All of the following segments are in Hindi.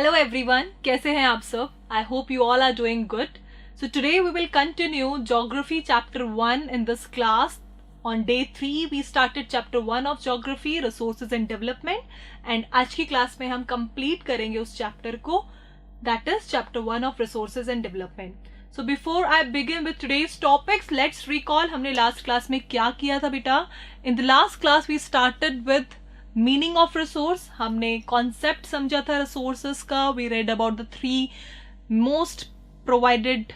Hello everyone, कैसे हैं आप सब? I hope you all are doing good. So today we will continue Geography Chapter 1 in this class. On day 3 we started Chapter 1 of Geography, Resources and Development, and आज की क्लास में हम complete करेंगे उस chapter को, that is Chapter 1 of Resources and Development. So before I begin with today's topics, let's recall हमने last class में क्या किया था बेटा? In the last class we started with meaning of resource. हमने कॉन्सेप्ट समझा था रिसोर्सेस का. We read about the 3 most provided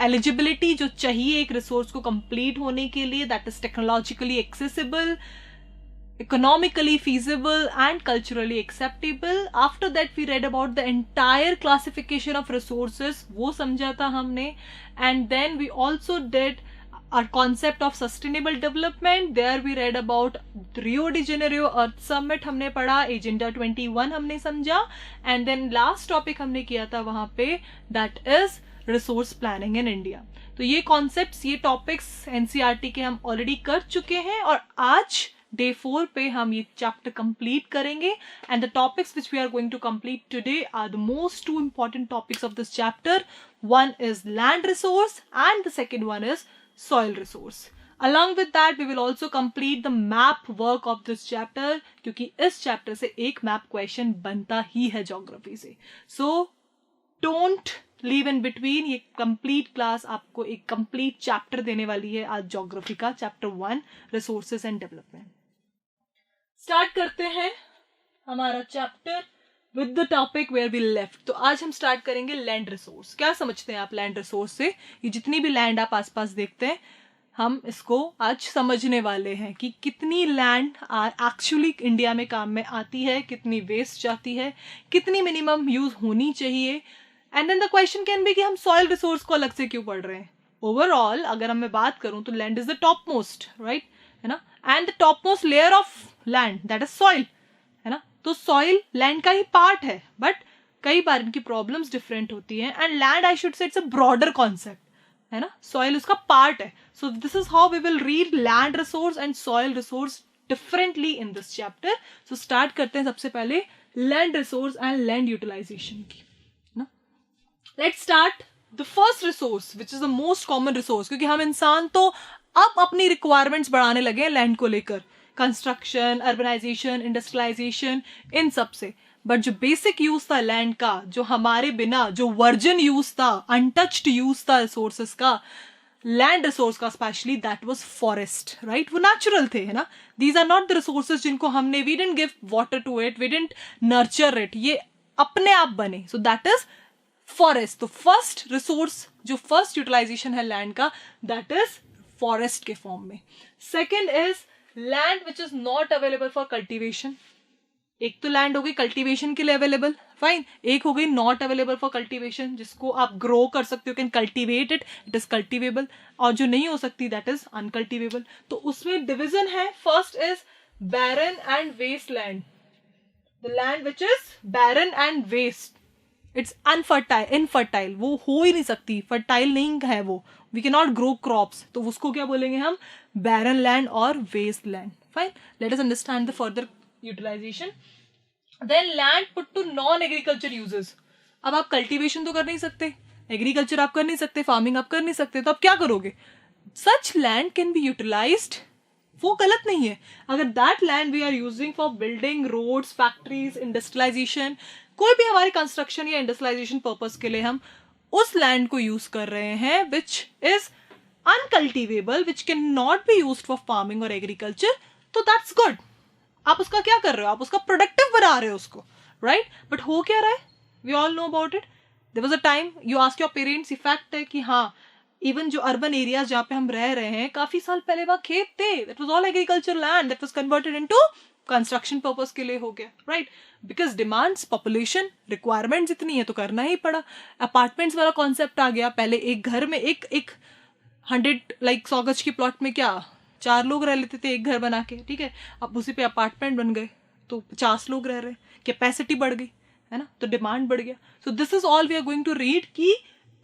eligibility जो चाहिए एक रिसोर्स को कंप्लीट होने के लिए, that is technologically accessible, economically feasible and culturally acceptable. After that we read about the entire classification of resources, वो समझा था हमने. And then we also did our concept of sustainable development. There we read about Rio de Janeiro Earth Summit हमने पढ़ा, Agenda 21 हमने समझा. And then last topic हमने किया था वहाँ पे, that is resource planning in India. तो ये concepts, ये topics NCERT के हम already कर चुके हैं और आज Day 4 पे हम ये chapter complete करेंगे. And the topics which we are going to complete today are the most two important topics of this chapter. One is land resource and the second one is soil resource. Along with that we will also complete the map work of this chapter, क्योंकि इस chapter से एक map question बनता ही है geography से. So don't leave in between. ये complete class आपको एक complete chapter देने वाली है आज geography का, chapter 1 resources and development. Start करते हैं हमारा chapter with the topic where we left. तो आज हम स्टार्ट करेंगे लैंड रिसोर्स. क्या समझते हैं आप लैंड रिसोर्स से? ये जितनी भी लैंड आप आसपास देखते हैं, हम इसको आज समझने वाले हैं कि कितनी लैंड एक्चुअली इंडिया में काम में आती है, कितनी वेस्ट जाती है, कितनी मिनिमम यूज होनी चाहिए. And then the question can be कि हम सॉइल रिसोर्स को अलग से क्यों पढ़ रहे हैं. ओवरऑल अगर हम मैं बात करूं तो land is the top most, right, है ना, and the top most layer of land that is soil, है ना. तो सॉइल लैंड का ही पार्ट है, बट कई बार इनकी प्रॉब्लम्स डिफरेंट होती हैं. And land I should say it's a broader concept, है ना. सॉइल उसका पार्ट है. So this is how we will read land resource and soil resource differently in this chapter. So start करते हैं सबसे पहले land resource and land utilization की, ना. Let's start the first resource which is the most common resource, क्योंकि हम इंसान तो अब अपनी रिक्वायरमेंट्स बढ़ाने लगे हैं लैंड को लेकर, कंस्ट्रक्शन, अर्बनाइजेशन, इंडस्ट्रियलाइजेशन, इन सब से. बट जो बेसिक यूज था लैंड का, जो हमारे बिना, जो वर्जिन यूज था, अनटच्ड यूज था रिसोर्सेस का, लैंड रिसोर्स का specially, that was forest, right. वो नेचुरल थे, है ना. These are not the resources जिनको हमने, we didn't give water to it, we didn't nurture it, ये अपने आप बने. So that is forest. तो फर्स्ट रिसोर्स, जो फर्स्ट यूटिलाइजेशन है लैंड का, दैट इज फॉरेस्ट के फॉर्म में. Second is land which is not available for cultivation. एक तो लैंड हो गई कल्टिवेशन के लिए अवेलेबल, फाइन. एक हो गई नॉट अवेलेबल फॉर कल्टिवेशन, जिसको आप ग्रो कर सकते हो, can cultivate it, it is cultivable. और जो नहीं हो सकती दैट इज अनकल्टिवेबल. तो उसमें डिविजन है. First is barren and waste land. The land which is barren and waste, it's infertile, वो हो ही नहीं सकती, फर्टाइल नहीं है वो, we can not grow crops. तो उसको क्या बोलेंगे हम? बैरन लैंड और waste land. Fine, let us understand the further utilization. Then land put to non agriculture uses. अब आप कल्टीवेशन तो कर नहीं सकते, एग्रीकल्चर आप कर नहीं सकते, फार्मिंग आप कर नहीं सकते, तो आप क्या करोगे? Such land can be utilized. वो गलत नहीं है. अगर that land we are using for building roads, factories, industrialization, कोई भी हमारे कंस्ट्रक्शन या इंडस्ट्रियलाइजेशन पर्पस के लिए हम उस लैंड को यूज कर रहे हैं which is uncultivable, which can not be used for farming और एग्रीकल्चर, तो दैट्स गुड. आप उसका क्या कर रहे हो? आप उसका प्रोडक्टिव बना रहे हो उसको, राइट. बट हो क्या रहा है? We all know about it. There was a time you ask your parents, effect है कि हाँ, इवन जो अर्बन एरियाज जहाँ पे हम रह रहे हैं, काफी साल पहले वहाँ खेत थे, that was all agriculture land, that was converted into construction purpose के लिए हो गया, right. Because demands, population, requirements इतनी है तो करना ही पड़ा. अपार्टमेंट्स वाला कॉन्सेप्ट आ गया. पहले एक घर में एक 100 लाइक 100 गज की प्लॉट में क्या 4 लोग रह लेते थे एक घर बना के, ठीक है. अब उसी पे अपार्टमेंट बन गए तो 50 लोग रह रहे, कैपेसिटी बढ़ गई, है ना, तो डिमांड बढ़ गया. So this is all we are going to read कि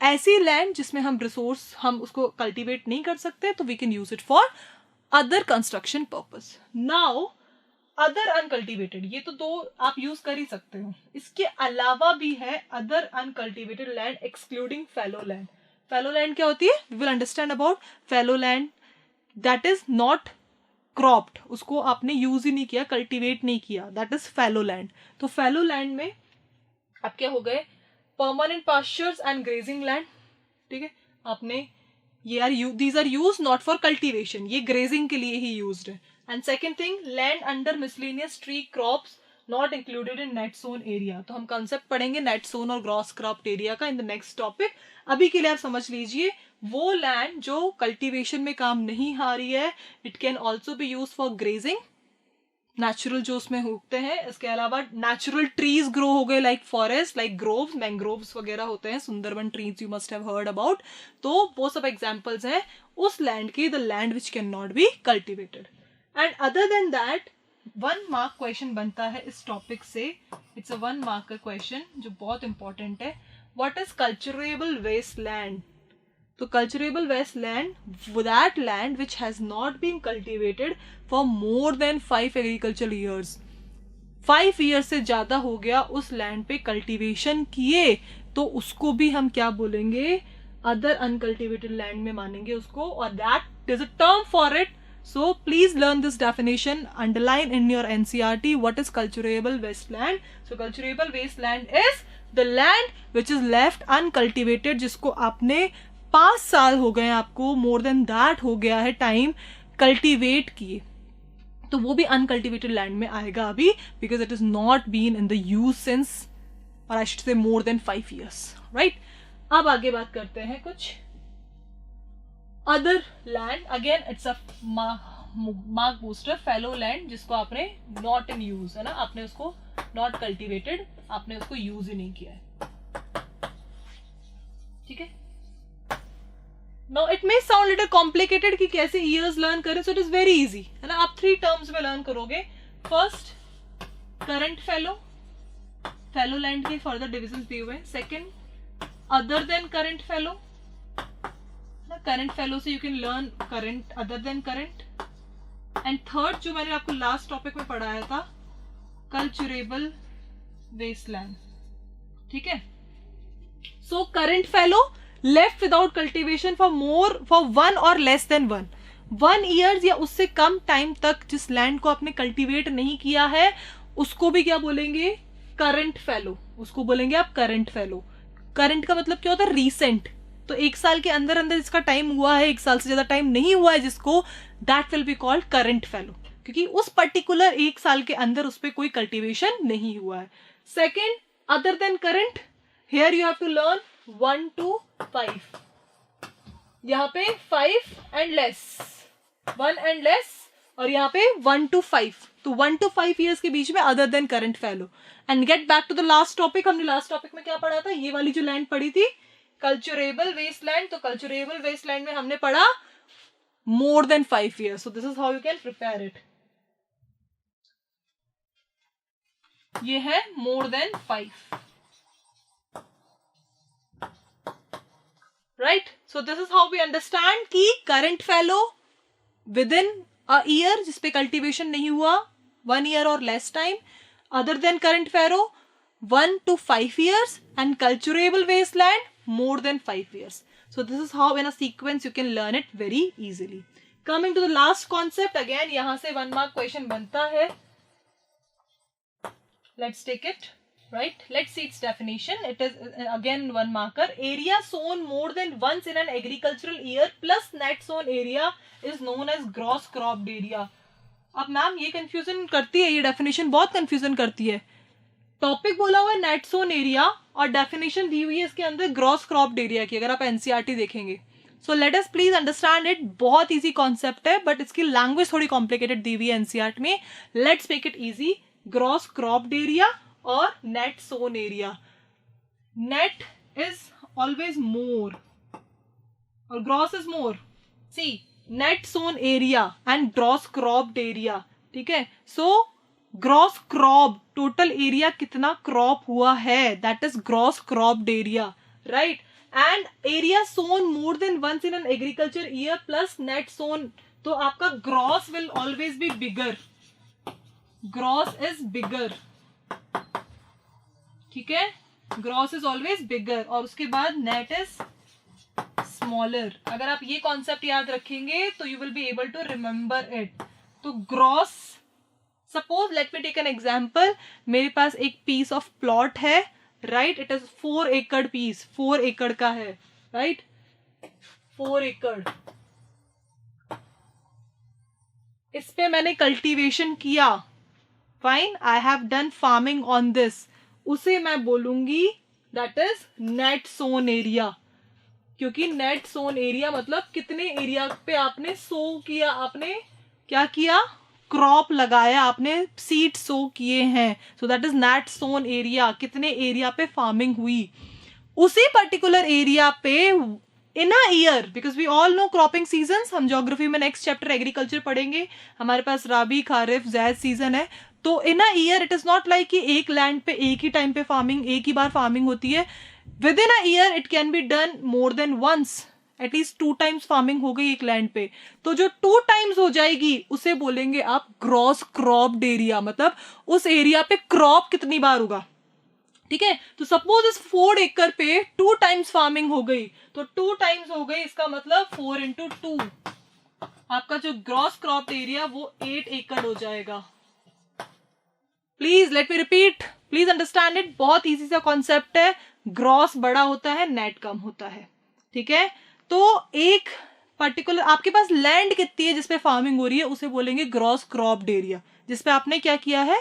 ऐसी लैंड जिसमें हम रिसोर्स, हम उसको कल्टीवेट नहीं कर सकते, तो we can use it for other construction purpose. Now other uncultivated, ये तो दो आप यूज कर ही सकते हो, इसके अलावा भी है other uncultivated land excluding fallow land. Fallow land क्या होती है? We will understand about fallow land, that is not cropped, उसको आपने यूज ही नहीं किया, कल्टीवेट नहीं किया, दैट इज फैलो लैंड। तो फैलो लैंड में आप क्या हो गए? Permanent pastures and grazing land, ठीक है, आपने ये are these are use not for cultivation, ये ग्रेजिंग के लिए ही यूज्ड है। And second thing, land under miscellaneous tree crops not included in net sown area. तो हम कंसेप्ट पढ़ेंगे नेट सोन और ग्रॉस क्रॉप्ड एरिया का इन द नेक्स्ट टॉपिक। अभी के लिए आप समझ लीजिए वो लैंड जो कल्टीवेशन में काम नहीं आ रही है, it can also be use for grazing, natural जो उसमें उगते हैं। इसके अलावा नेचुरल ट्रीज ग्रो हो गए, like forest, like groves, mangroves वगैरह होते हैं, Sundarban trees you must have heard about. तो वो सब एग्जांपल्स हैं उस लैंड की, the land which can not be cultivated. And other than that 1 mark question बनता है इस टॉपिक से, इट्स अ 1 मार्क का क्वेश्चन जो बहुत इंपॉर्टेंट है। What is culturable waste land? तो culturable waste land, that land which has not been cultivated for more than 5 agriculture years, 5 year से ज्यादा हो गया उस लैंड पे कल्टीवेशन किए, तो उसको भी हम क्या बोलेंगे? अदर अनकल्टिवेटेड लैंड में मानेंगे उसको, और that is a term for it. So please learn this definition, underline in your NCERT what is culturable wasteland. So culturable wasteland is the land which is left uncultivated, जिसको आपने 5 साल हो गए, आपको more than that हो गया है टाइम कल्टीवेट किए, तो वो भी अनकल्टिवेटेड लैंड में आएगा अभी, because it is not been in the use since, और आई शुड से मोर देन 5 years, राइट। अब आगे बात करते हैं कुछ other land. Again it's a mark booster, fallow land, जिसको आपने नॉट इन यूज, है ना, आपने उसको नॉट कल्टिवेटेड, आपने उसको यूज ही नहीं किया है, ठीक है। Now it may sound little complicated कि कैसे years learn करें, so it is very easy, है ना। आप 3 terms में learn करोगे। First, current fellow, fellow land के further divisions दिए हुए हैं। Second, other than current fellow, current fellow से you can learn current, other than current। And third, जो मैंने आपको last topic में पढ़ाया था, culturable wasteland, ठीक है। So current fellow left without cultivation for 1 or less than 1 years या उससे कम टाइम तक जिस लैंड को आपने कल्टीवेट नहीं किया है, उसको भी क्या बोलेंगे? करंट फेलो, उसको बोलेंगे आप करंट फेलो। करंट का मतलब क्या होता है? रीसेंट। तो 1 साल के अंदर अंदर जिसका टाइम हुआ है, 1 साल से ज्यादा टाइम नहीं हुआ है जिसको, that will be called current fellow, क्योंकि उस पर्टिकुलर 1 साल के अंदर उस पर कोई कल्टीवेशन नहीं हुआ है। Second, other than current, here you have to learn 1 to 5, यहाँ पे 5 and less, 1 and less, और यहाँ पे 1 to 5, तो 1 to 5 years के बीच में other than current fallow. And get back to the last topic, हमने लास्ट टॉपिक में क्या पढ़ा था? ये वाली जो लैंड पढ़ी थी, कल्चरेबल वेस्टलैंड। तो कल्चरेबल वेस्टलैंड में हमने पढ़ा मोर than 5 years, so this is how you can prepare it. ये है मोर than 5, right? So this is how we understand कि current fellow within a year जिसपे cultivation नहीं हुआ, 1 year or less time, other than current fellow 1 to 5 years, and culturable wasteland more than 5 years. So this is how in a sequence you can learn it very easily. Coming to the last concept, again यहाँ से 1 mark question बनता है. Let's take it. Right, let's see its definition. It is again 1 marker. Area sown more than once in an agricultural year plus net sown area is known as gross cropped area. अब मैम ये कंफ्यूजन करती है, ये डेफिनेशन बहुत कंफ्यूजन करती है। टॉपिक बोला हुआ है नेट सोन एरिया और डेफिनेशन दी हुई है इसके अंदर ग्रॉस क्रॉप्ड एरिया की, अगर आप एनसीईआरटी देखेंगे। So let us please understand it, बहुत इजी कॉन्सेप्ट है, बट इसकी लैंग्वेज थोड़ी कॉम्प्लिकेटेड दी हुई है एनसीईआरटी में। Let's make it easy. Gross cropped area और net sown area. Net is always more और gross is more. See, net sown area and gross cropped area, ठीक है। So gross crop, total area कितना क्रॉप हुआ है, that is gross cropped area, right. And area Son more than once in an agriculture year plus net sown, तो आपका gross will always be bigger, gross is bigger, ठीक है, ग्रॉस इज ऑलवेज बिगर, और उसके बाद नेट इज स्मॉलर। अगर आप ये कॉन्सेप्ट याद रखेंगे तो you will be able to remember it. तो gross, suppose let me take an example, मेरे पास एक पीस ऑफ प्लॉट है, right, it is 4 acre piece, 4 एकड़ का है, राइट, 4 एकड़, इस पे मैंने कल्टीवेशन किया, fine, I have done farming on this, उसे मैं बोलूंगी that is net sown area, क्योंकि नेट सोन एरिया मतलब कितने एरिया पे आपने सो किया, आपने क्या किया, क्रॉप लगाया, आपने सीड सो किए हैं, so that is net sown area, कितने एरिया पे फार्मिंग हुई, उसी पर्टिकुलर एरिया पे in a year, because we all know cropping seasons, हम ज्योग्राफी में नेक्स्ट चैप्टर एग्रीकल्चर पढ़ेंगे, हमारे पास राबी, खारिफ, ज़ैद सीजन है, तो in a year it is not like कि एक लैंड पे एक ही टाइम पे फार्मिंग, एक ही बार फार्मिंग होती है, within a year it can be done more than once, at least 2 times farming हो गई एक लैंड पे, तो जो 2 टाइम्स हो जाएगी उसे बोलेंगे आप ग्रॉस क्रॉप्ड एरिया, मतलब उस एरिया पे क्रॉप कितनी बार होगा, ठीक है। तो सपोज इस 4 एकड़ पे 2 टाइम्स फार्मिंग हो गई, तो 2 टाइम्स हो गई, इसका मतलब 4 into 2, आपका जो ग्रॉस क्रॉप्ड एरिया वो 8 एकड़ हो जाएगा। Please let me repeat, please understand it, बहुत इजी सा कॉन्सेप्ट है, ग्रॉस बड़ा होता है, नेट कम होता है, ठीक है। तो एक पर्टिकुलर आपके पास लैंड कितनी है जिसपे फार्मिंग हो रही है, उसे बोलेंगे ग्रॉस क्रॉप्ड एरिया, जिसपे आपने क्या किया है,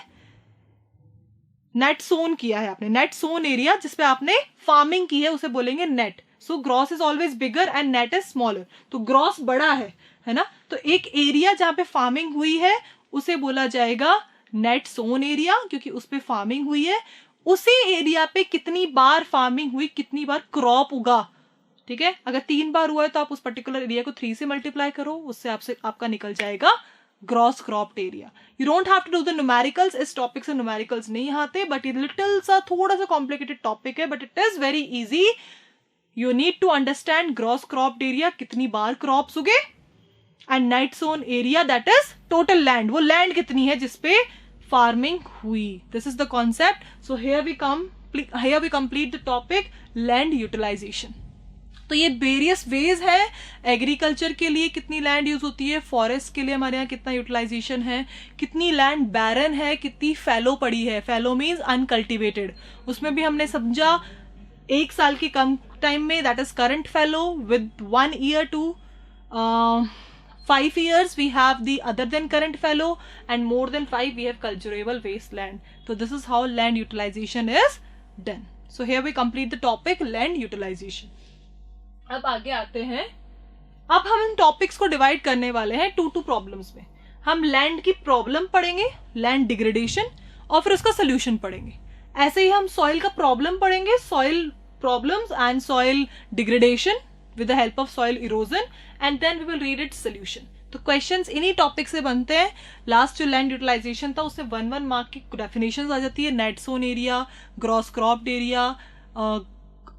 नेट सोन किया है आपने, नेट सोन एरिया जिसपे आपने फार्मिंग की है उसे बोलेंगे net. So gross is always bigger and net is smaller, तो ग्रॉस बड़ा है ना, तो एक एरिया जहां पे फार्मिंग हुई है उसे बोला जाएगा नेट सोन एरिया, क्योंकि उस पे फार्मिंग हुई है, उसी एरिया पे कितनी बार फार्मिंग हुई, कितनी बार क्रॉप उगा, ठीक है। अगर 3 बार हुआ है तो आप उस पर्टिकुलर एरिया को 3 से मल्टीप्लाई करो, उससे आपका निकल जाएगा gross cropped area. You don't have to do the numericals, इस टॉपिक से न्यूमेरिकल्स नहीं आते, बट ये लिटिल सा थोड़ा सा कॉम्प्लिकेटेड टॉपिक है, but it is very easy. You need to understand gross cropped area, कितनी बार क्रॉप्स उगे, and net sown area that is total land, वो लैंड कितनी है जिसपे फार्मिंग हुई। This is the concept. So here we complete the topic land utilization. तो ये वेरियस वेज है, एग्रीकल्चर के लिए कितनी लैंड यूज होती है, फॉरेस्ट के लिए हमारे यहाँ कितना यूटिलाइजेशन है, कितनी लैंड बैरन है, कितनी फैलो पड़ी है, फैलो मीन्स अनकल्टिवेटेड, उसमें भी हमने समझा 1 साल की कम टाइम में that is current fallow, with 1 year to 5 years we have the other than current fallow, and more than 5 we have cultivable wasteland. So this is how land utilization is done. So here we complete the topic land utilization. अब आगे आते हैं, अब हम इन टॉपिक्स को डिवाइड करने वाले हैं 2 प्रॉब्लम्स में। हम लैंड की प्रॉब्लम पढ़ेंगे, लैंड डिग्रेडेशन, और फिर उसका सोल्यूशन पढ़ेंगे। ऐसे ही हम सॉइल का प्रॉब्लम पढ़ेंगे, soil problems and soil degradation with the help of soil erosion, and then we will read its solution. तो क्वेश्चंस इन्हीं टॉपिक से बनते हैं। लास्ट जो लैंड यूटिलाइजेशन था उससे 1 मार्क की डेफिनेशंस आ जाती है, net sown area, gross cropped area,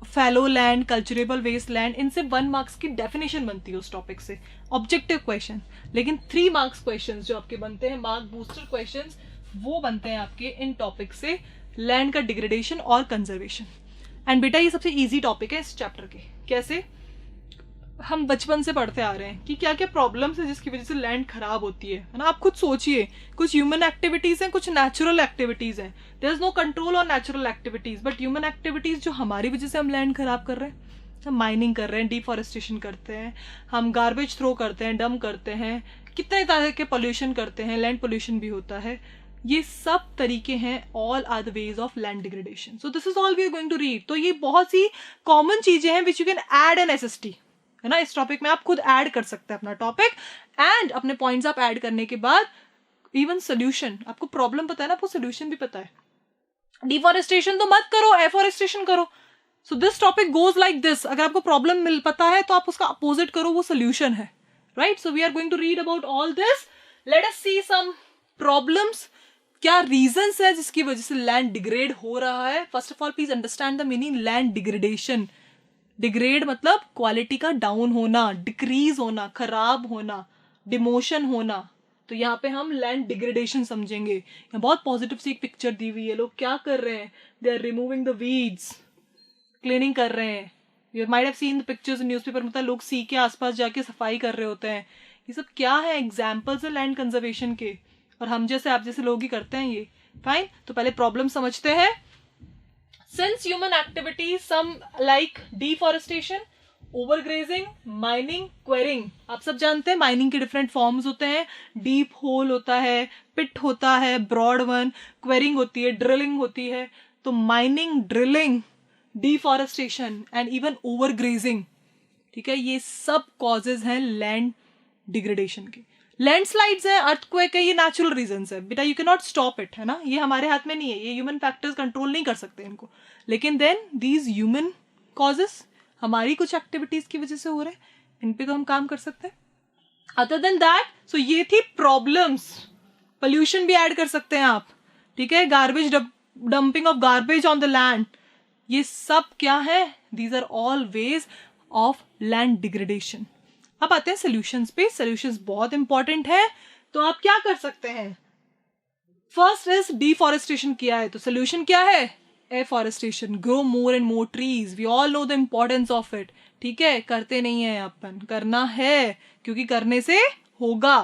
fallow land, culturable waste land, इनसे 1 मार्क्स की डेफिनेशन बनती है उस टॉपिक से, ऑब्जेक्टिव क्वेश्चन। लेकिन 3 मार्क्स क्वेश्चन जो आपके बनते हैं, मार्क बूस्टर क्वेश्चन, वो बनते हैं आपके इन टॉपिक से, लैंड का डिग्रेडेशन और कंजर्वेशन। एंड बेटा ये सबसे ईजी टॉपिक है इस चैप्टर के। कैसे? हम बचपन से पढ़ते आ रहे हैं कि क्या क्या प्रॉब्लम्स है जिसकी वजह से लैंड खराब होती है ना। आप खुद सोचिए, कुछ ह्यूमन एक्टिविटीज हैं, कुछ नेचुरल एक्टिविटीज हैं। There is no control on natural activities, but human activities जो हमारी वजह से हम लैंड खराब कर रहे हैं। हम माइनिंग कर रहे हैं, डिफॉरेस्टेशन करते हैं, हम गार्बेज थ्रो करते हैं, डंप करते हैं, कितने तरह के पोल्यूशन करते हैं, लैंड पोल्यूशन भी होता है। ये सब तरीके हैं, all are the ways of land degradation. So this is all we are going to read. तो ये बहुत सी कॉमन चीजें हैं which you can add in SST, है ना। इस टॉपिक में आप खुद ऐड कर सकते हैं अपना टॉपिक, एंड अपने पॉइंट्स आप ऐड करने के बाद इवन सोल्यूशन, आपको प्रॉब्लम पता है ना, आपको सोल्यूशन भी पता है। डिफॉरेस्टेशन तो मत करो, एफॉरेस्टेशन करो। So this topic goes like this. अगर आपको प्रॉब्लम मिल पता है तो आप उसका अपोजिट करो, वो सोल्यूशन है, right. So we are going to read about all this. Let us see some problems, क्या रीजंस है जिसकी वजह से लैंड डिग्रेड हो रहा है। First of all please understand the meaning land degradation. Degrade मतलब क्वालिटी का डाउन होना, डिक्रीज होना, खराब होना, डिमोशन होना, तो यहाँ पे हम लैंड डिग्रेडेशन समझेंगे। यहाँ बहुत पॉजिटिव सी एक पिक्चर दी हुई है, लोग क्या कर रहे हैं, they are removing the weeds, cleaning कर रहे हैं। You might have seen the pictures in newspaper, मतलब लोग सी के आसपास जाके सफाई कर रहे होते हैं। ये सब क्या है, एग्जाम्पल्स है लैंड कंजर्वेशन के, और हम जैसे आप जैसे लोग ही करते हैं ये। फाइन, तो पहले प्रॉब्लम समझते हैं। Since human activity some like deforestation, overgrazing, mining, quarrying, आप सब जानते हैं माइनिंग के डिफरेंट फॉर्म्स होते हैं। डीप होल होता है, पिट होता है, ब्रॉड वन, क्वेरिंग होती है, ड्रिलिंग होती है। तो mining, drilling, deforestation and even overgrazing, ठीक है, ये सब कॉजेज हैं लैंड डिग्रेडेशन के। लैंडस्लाइड्स है, अर्थक्वेक है, ये नेचुरल रीजंस है बेटा, you can not stop it, है ना, ये हमारे हाथ में नहीं है, ये ह्यूमन फैक्टर्स कंट्रोल नहीं कर सकते इनको। लेकिन देन दीज ह्यूमन कॉजेस हमारी कुछ एक्टिविटीज की वजह से हो रहे हैं, इन पे तो हम काम कर सकते हैं। अदर देन दैट, सो ये थी प्रॉब्लम्स। पोल्यूशन भी ऐड कर सकते हैं आप, ठीक है, garbage dumping of garbage on the land, ये सब क्या है, these are all ways of land degradation. अब आते हैं सोल्यूशंस पे। सोल्यूशंस बहुत इंपॉर्टेंट है, तो आप क्या कर सकते हैं। फर्स्ट इज डिफॉरेस्टेशन किया है, तो सोल्यूशन क्या है, afforestation, grow more and more trees, we all know the importance of it, ठीक है, करते नहीं है अपन, करना है, क्योंकि करने से होगा।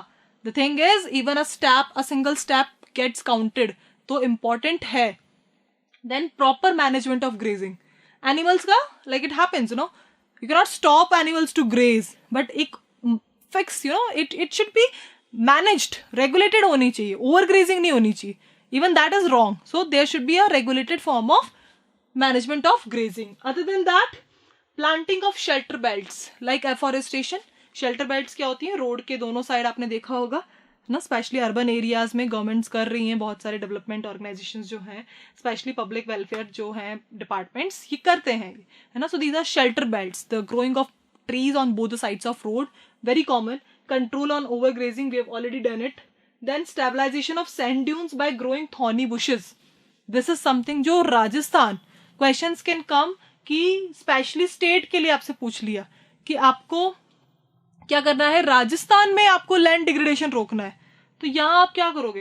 The thing is even a single step gets counted, तो इंपॉर्टेंट है। Then proper management of grazing, animals का like it happens, you know, you cannot stop animals to graze, but एक fix, you know, it should be managed, regulated होनी चाहिए, overgrazing नहीं होनी चाहिए, even that is wrong, so there should be a regulated form of management of grazing. Other than that, planting of shelter belts like afforestation. shelter belts क्या होती हैं, रोड के दोनों साइड आपने देखा होगा ना, स्पेशली अर्बन एरियाज में गवर्नमेंट्स कर रही हैं, बहुत सारे डेवलपमेंट ऑर्गेनाइजेशंस जो हैं, स्पेशली पब्लिक वेलफेयर जो हैं डिपार्टमेंट्स, ये करते हैं, है ना। So these are shelter belts, the growing of trees on both the sides of road, very common. Control on overgrazing, we have already done it. Then stabilization of sand dunes by growing thorny bushes, this is something जो राजस्थान, क्वेश्चंस कैन कम कि स्पेशली स्टेट के लिए आपसे पूछ लिया कि आपको क्या करना है, राजस्थान में आपको लैंड डिग्रेडेशन रोकना है, तो यहाँ आप क्या करोगे,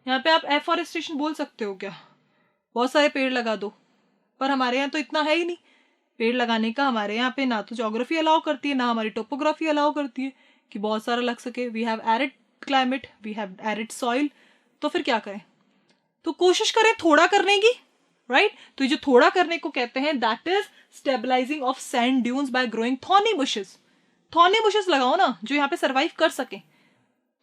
यहाँ पे आप एफॉरेस्टेशन बोल सकते हो क्या, बहुत सारे पेड़ लगा दो, पर हमारे यहाँ तो इतना है ही नहीं पेड़ लगाने का, हमारे यहाँ पे ना तो ज्योग्राफी अलाउ करती है, ना हमारी टोपोग्राफी अलाउ करती है कि बहुत सारा लग सके। We have arid climate, we have arid soil, तो फिर क्या करें, तो कोशिश करें थोड़ा करने की, राइट। तो ये जो थोड़ा करने को कहते हैं, that is stabilizing of sand dunes by growing thorny bushes. Thorny bushes लगाओ ना, जो यहाँ पे सर्वाइव कर सके,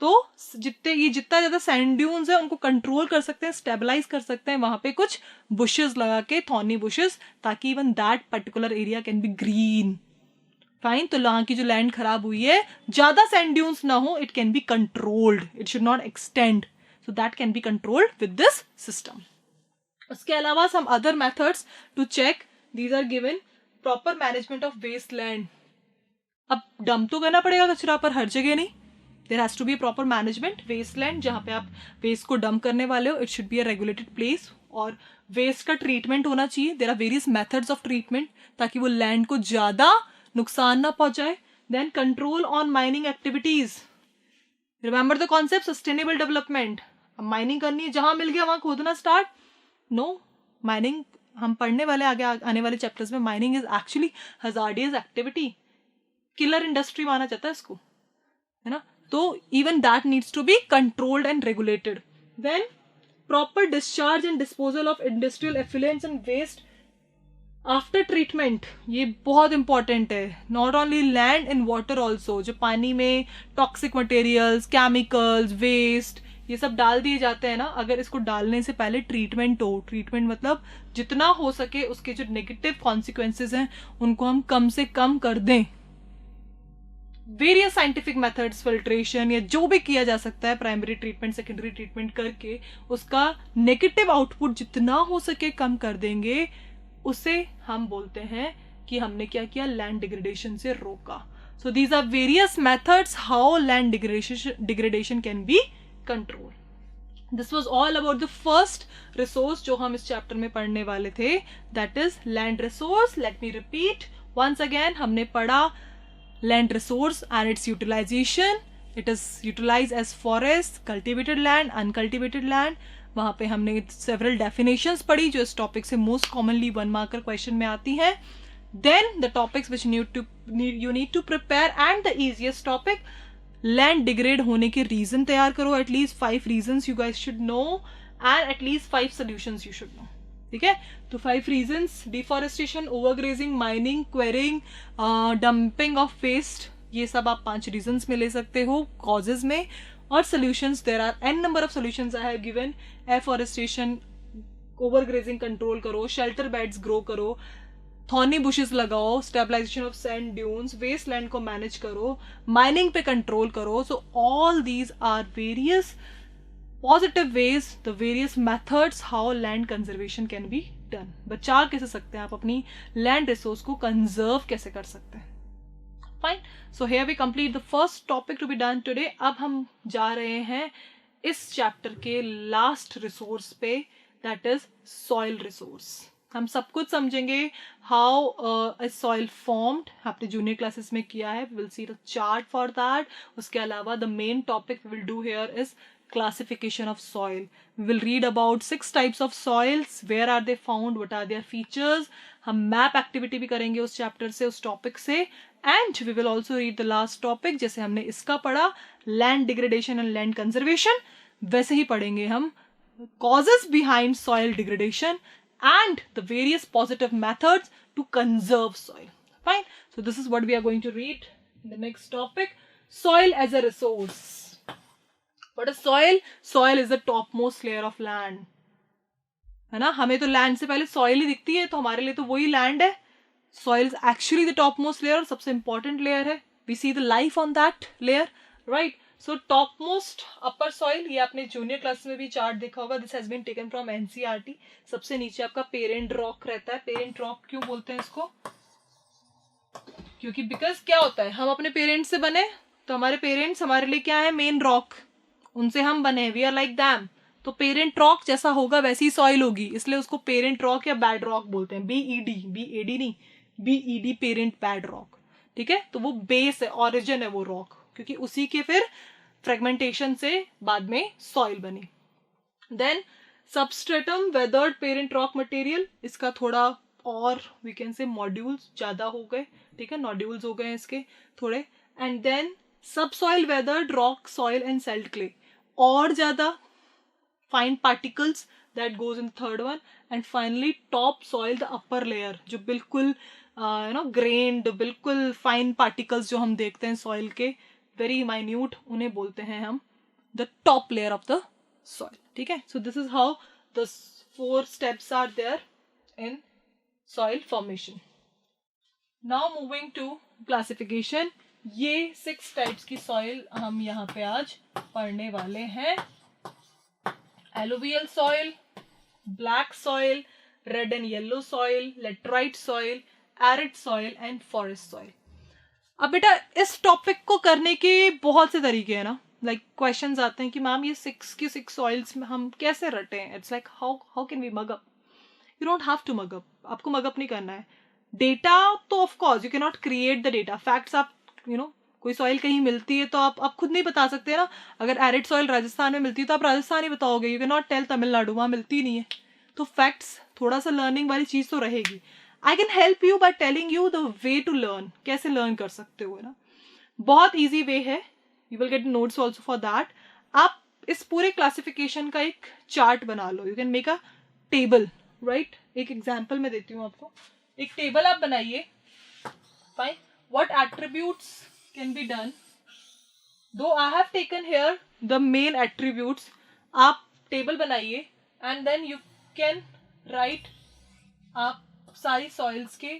तो जितना ज्यादा सैंड ड्यून्स है उनको कंट्रोल कर सकते हैं, स्टेबलाइज कर सकते हैं, वहां पे कुछ बुशेस लगा के, थॉर्नी बुशेस, ताकि even that particular area can be green. Fine, तो वहां की जो लैंड खराब हुई है, ज्यादा सैंड ड्यून्स ना हो, it can be controlled, it should not extend, so that can be controlled with this system. उसके अलावा some other methods to check, these are given. Proper management of waste land, अब डंप तो करना पड़ेगा कचरा, पर हर जगह नहीं, there has to be proper management. Waste land, जहाँ पे आप वेस्ट को डंप करने वाले हो, it should be a regulated place, और वेस्ट का ट्रीटमेंट होना चाहिए। There are various methods of treatment, ताकि वो लैंड को ज्यादा नुकसान ना पहुंचाए। Then control on mining activities, remember the concept sustainable development. अब माइनिंग करनी है, जहां मिल गया वहां खोदना स्टार्ट, नो माइनिंग, हम पढ़ने वाले आगे आने वाले चैप्टर्स में, mining is actually hazardous activity, killer industry माना जाता है इसको, है ना। तो even that needs to be controlled and regulated. Then proper discharge and disposal of industrial effluents and waste after treatment, ये बहुत इंपॉर्टेंट है, not only land and water also. जो पानी में टॉक्सिक मटेरियल्स, केमिकल्स, वेस्ट, ये सब डाल दिए जाते हैं ना, अगर इसको डालने से पहले ट्रीटमेंट हो, ट्रीटमेंट मतलब जितना हो सके उसके जो नेगेटिव कॉन्सिक्वेंसेज हैं उनको हम कम से कम कर दें। वेरियस साइंटिफिक मेथड्स, फिल्ट्रेशन या जो भी किया जा सकता है, प्राइमरी ट्रीटमेंट, सेकेंडरी ट्रीटमेंट करके उसका नेगेटिव आउटपुट जितना हो सके कम कर देंगे, उसे हम बोलते हैं कि हमने क्या किया, लैंड डिग्रेडेशन से रोका। So these are various methods how land degradation can be control. This was all about the first resource जो हम इस चैप्टर में पढ़ने वाले थे, that is land resource. Let me repeat once again, हमने पढ़ा land resource and its utilisation, it is utilise as forest, cultivated land, uncultivated land. वहां पे हमने सेवरल डेफिनेशंस पढ़ी जो इस टॉपिक से मोस्ट कॉमनली 1 मार्कर क्वेश्चन में आती हैं. Then the topics which you need to prepare and the easiest topic, land degrade होने के रीजन तैयार करो. At least 5 reasons you guys should know and at least 5 solutions you should know. ठीक है, तो 5 reasons: deforestation, overgrazing, mining, quarrying, dumping of waste. ये सब आप 5 रीजंस में ले सकते हो कॉजेज में. और solutions, there are n number of solutions I have given. Afforestation, overgrazing control करो, शेल्टर बेड्स ग्रो करो, थॉर्नी बुशेस लगाओ, stabilisation of sand dunes, waste land को मैनेज करो, माइनिंग पे कंट्रोल करो. So all these are various positive ways, the various methods how land conservation can be done. बचा कैसे सकते हैं आप अपनी लैंड रिसोर्स को, कंजर्व कैसे कर सकते हैं. Fine, so here we complete the first topic to be done today. अब हम जा रहे हैं इस चैप्टर के लास्ट रिसोर्स पे, दैट इज सॉइल रिसोर्स. हम सब कुछ समझेंगे हाउ अ सॉइल फॉर्म्ड, आपने जूनियर क्लासेस में किया है. We will see the chart for that. उसके अलावा the main topic we will do here is classification of soil. We will read about 6 types of soils. Where are they found? What are their features? हम map activity भी करेंगे उस chapter से, उस topic से. And we will also read the last topic. जैसे हमने इसका पढ़ा land degradation and land conservation, वैसे ही पढ़ेंगे हम causes behind soil degradation and the various positive methods to conserve soil. Fine. So this is what we are going to read in the next topic. Soil as a resource. What is soil? Soil is the topmost layer of land. है ना, हमें तो लैंड से पहले सॉइल ही दिखती है, तो हमारे लिए तो वही लैंड है. Soil is actually the top most layer, सबसे इंपॉर्टेंट लेयर है. We see the life on that layer, right. So top most upper soil, ये आपने जूनियर क्लास में भी चार्ट देखा होगा. This has been taken from NCERT. सबसे नीचे आपका पेरेंट रॉक रहता है. पेरेंट रॉक क्यों बोलते हैं इसको? क्योंकि बिकॉज क्या होता है, हम अपने पेरेंट्स से बने, तो हमारे पेरेंट्स हमारे लिए क्या है, मेन रॉक. उनसे हम बने, वी आर लाइक दैम. तो पेरेंट रॉक जैसा होगा वैसी ही सॉइल होगी, इसलिए उसको पेरेंट रॉक या बैड रॉक बोलते हैं. BED, BAD नहीं, BED, पेरेंट बैड रॉक. ठीक है, तो वो बेस है, ऑरिजिन है वो रॉक, क्योंकि उसी के फिर फ्रेगमेंटेशन से बाद में सॉइल बनी. Then substratum, weathered parent rock material. इसका थोड़ा और वी कैन से मॉड्यूल्स ज्यादा हो गए. ठीक है, नॉड्यूल्स हो गए इसके थोड़े. And then subsoil, weathered rock, soil and silt clay, और ज्यादा fine particles, that goes in third one. And finally top soil, the upper layer, जो बिल्कुल ग्रेन्ड, बिल्कुल फाइन पार्टिकल्स जो हम देखते हैं सॉइल के, वेरी माइन्यूट, उन्हें बोलते हैं हम the top layer of the soil. ठीक है, so this is how the 4 steps are there in soil formation. Now moving to classification. ये 6 टाइप्स की सॉइल हम यहाँ पे आज पढ़ने वाले हैं. Alluvial soil, black soil, red and yellow soil, laterite soil, arid soil and forest soil. अब बेटा इस टॉपिक को करने के बहुत से तरीके हैं ना. लाइक क्वेश्चंस आते हैं कि मैम ये 6 की 6 सॉइल्स में हम कैसे रटे हैं. It's like how can we mug up. You don't have to mug up, आपको मग अप नहीं करना है. डेटा तो of course you can not create the data. Facts आप कोई सॉइल कहीं मिलती है तो आप खुद नहीं बता सकते ना. अगर एरिड सॉइल राजस्थान में मिलती है तो आप राजस्थान ही बताओगे. You can not tell Tamil Nadu, वहां मिलती नहीं है. तो फैक्ट्स, थोड़ा सा लर्निंग वाली चीज तो रहेगी. I can help you by telling you the way to learn, कैसे लर्न कर सकते हो, है ना. बहुत ईजी वे है. You will get notes also for that. आप इस पूरे क्लासिफिकेशन का एक चार्ट बना लो. You can make a table, right. एक एग्जाम्पल मैं देती हूँ आपको. एक टेबल आप बनाइए. Fine. What attributes can be done, though I have taken here the main attributes. आप टेबल बनाइए and then you can write आप सारी सॉइल्स के.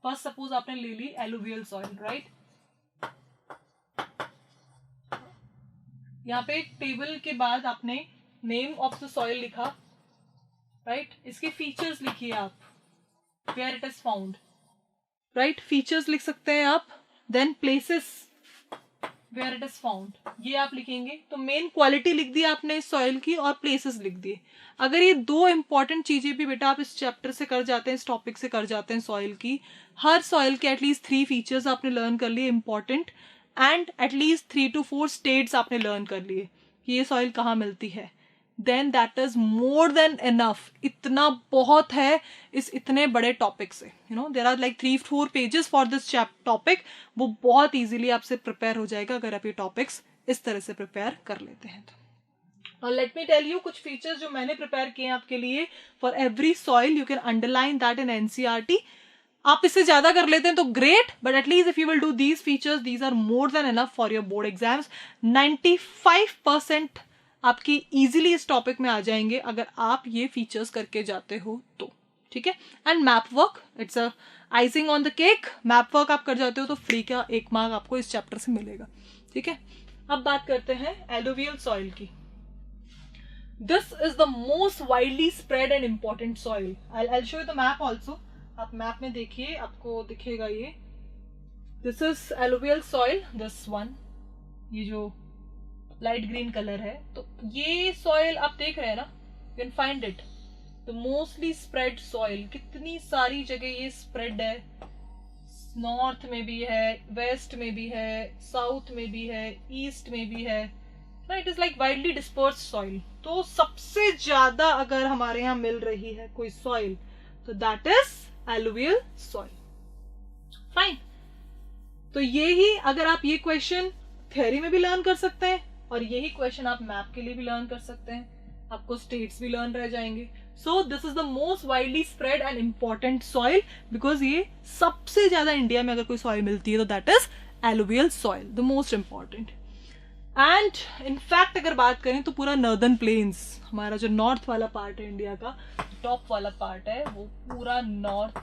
फर्स्ट सपोज आपने ले ली एलुवियल सॉइल, राइट. यहाँ पे टेबल के बाद आपने नेम ऑफ द सॉइल लिखा, राइट. इसके फीचर्स लिखिए आप, where it is found, right. Features लिख सकते हैं आप. Then places where it is found, ये आप लिखेंगे. तो मेन क्वालिटी लिख दी आपने इस सॉइल की और प्लेसेस लिख दिए. अगर ये 2 इंपॉर्टेंट चीजें भी बेटा आप इस चैप्टर से कर जाते हैं, इस टॉपिक से कर जाते हैं सॉइल की, हर सॉइल के एटलीस्ट 3 फीचर्स आपने लर्न कर लिए important, and at least 3 to 4 states आपने लर्न कर लिए कि ये सॉइल कहाँ मिलती है, then that is more than enough. इतना बहुत है इस इतने बड़े टॉपिक से. You know there are like 3-4 pages for this topic. वो बहुत ईजिली आपसे प्रिपेयर हो जाएगा अगर आप ये टॉपिक्स इस तरह से प्रिपेयर कर लेते हैं तो. और लेट मी टेल यू कुछ फीचर्स जो मैंने प्रिपेयर किए हैं आपके लिए. For every soil you can underline that in NCERT. आप इससे ज्यादा कर लेते हैं तो great, but at least if you will do these features, these are more than enough for your board exams. 95% आपकी इजीली इस टॉपिक में आ जाएंगे अगर आप ये फीचर्स करके जाते हो तो. ठीक है. And map work, it's a icing on the cake. Map work आप कर जाते हो तो फ्री का 1 मार्क आपको इस चैप्टर से मिलेगा. ठीक है. अब बात करते हैं एलुवियल सॉइल की. This is the most widely spread and important soil. I show you the map also. आप मैप में देखिए, आपको दिखेगा ये. This is alluvial soil, this one, ये जो लाइट ग्रीन कलर है. तो ये सॉइल आप देख रहे हैं ना, you can find it the mostly spread soil. कितनी सारी जगह ये स्प्रेड है. नॉर्थ में भी है, वेस्ट में भी है, साउथ में भी है, ईस्ट में भी है. It is like widely dispersed soil. तो सबसे ज्यादा अगर हमारे यहाँ मिल रही है कोई सॉइल तो that is alluvial soil. Fine. तो ये ही अगर आप ये क्वेश्चन थ्योरी में भी लर्न कर सकते हैं और यही क्वेश्चन आप मैप के लिए भी लर्न कर सकते हैं. आपको स्टेट्स भी लर्न रह जाएंगे. सो this is the most widely spread and important soil because ये सबसे ज्यादा इंडिया में अगर कोई सॉइल मिलती है तो that is alluvial soil, the most important. And in fact अगर बात करें तो पूरा नॉर्दर्न प्लेन्स, हमारा जो नॉर्थ वाला पार्ट है इंडिया का, टॉप वाला पार्ट है, वो पूरा नॉर्थ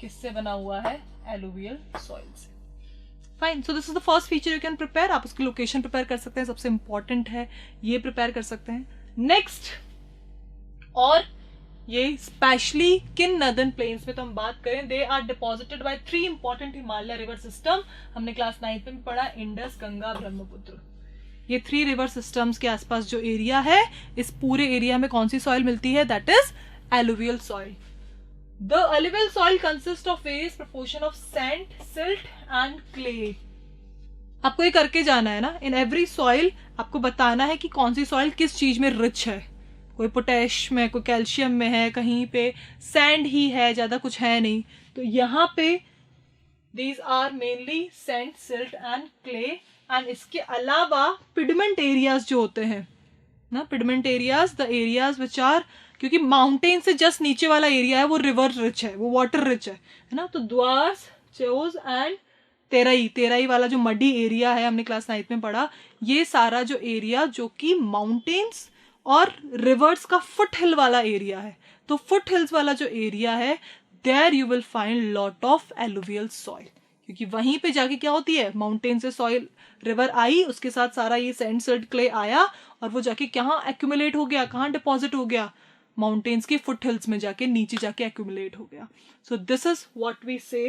किससे बना हुआ है? एलुवियल सॉइल से. Fine. So this is the first feature you can prepare. आप उसकी लोकेशन प्रिपेयर कर सकते हैं, सबसे इंपॉर्टेंट है ये प्रिपेयर कर सकते हैं. नेक्स्ट, और ये स्पेशली किन नॉर्दर्न प्लेन्स में तो हम बात करें, they are deposited by 3 important Himalaya river system. हमने क्लास 9 में पढ़ा, इंडस, गंगा, ब्रह्मपुत्र. ये 3 रिवर सिस्टम्स के आसपास जो एरिया है, इस पूरे एरिया में कौन सी सॉइल मिलती है? That is alluvial soil. The alluvial soil consists of various proportion of sand, silt and clay. आपको ये करके जाना है ना, इन एवरी सॉइल आपको बताना है कि कौन सी सॉइल किस चीज में रिच है. कोई पोटेश में, कोई कैल्शियम में है, कहीं पे सैंड ही है, ज्यादा कुछ है नहीं. तो यहाँ पे these are mainly sand, silt and clay. And इसके अलावा पिडमेंट एरियाज जो होते हैं ना, piedmont areas, the areas which are, क्योंकि माउंटेन से जस्ट नीचे वाला एरिया है वो रिवर रिच है, वो वाटर रिच है ना. तो द्वास, चोज एंड तेराई, तेराई वाला जो मडी एरिया है, हमने क्लास 9 में पढ़ा, ये सारा जो एरिया जो कि माउंटेन्स और रिवर्स का फुट हिल वाला एरिया है. तो फुट हिल्स वाला जो एरिया है, there you will find lot of alluvial soil. क्योंकि वहीं पे जाके क्या होती है, माउंटेन से सॉइल, रिवर आई, उसके साथ सारा ये सैंड, सिल्ट, क्ले आया और वो जाके कहाँ एक्यूमुलेट हो गया, कहाँ डिपॉजिट हो गया? माउंटेन्स की फुट हिल्स में जाके, नीचे जाके एक्यूमुलेट हो गया. So this is what we say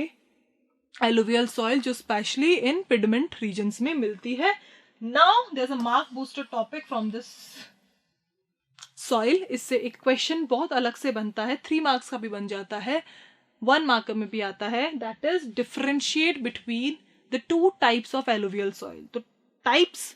alluvial soil, जो स्पेशली इन पिडमेंट रीजन्स में मिलती है. Now there is a mark booster topic from this soil. इससे एक क्वेश्चन बहुत अलग से बनता है, 3 मार्क्स का भी बन जाता है, 1 मार्कर में भी आता है. That is differentiate between the 2 types of alluvial soil. तो types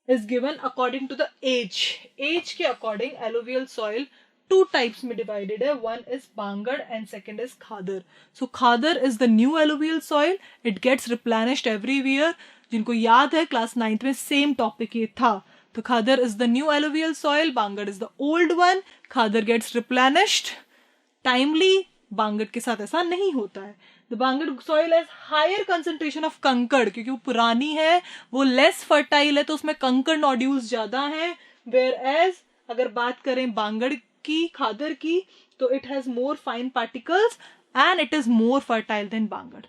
is given according to the age. Age के अकॉर्डिंग एलुवियल सॉइल 2 टाइप्स में डिवाइडेड है. One is bangar and second is khadar. So khadar is the new alluvial soil. It gets replenished every year. जिनको याद है क्लास 9 में सेम टॉपिक ये था. तो khadar is the new alluvial soil, bangar is the old one. Khadar gets replenished timely, bangar के साथ ऐसा नहीं होता है. The bangar soil has higher concentration of kankar, क्योंकि वो पुरानी है, वो लेस फर्टाइल है, तो उसमें कंकड़ नॉड्यूल्स ज्यादा हैं. वेयर एज अगर बात करें बांगड़ की, खादर की, तो it has more fine particles and it is more fertile than bangar.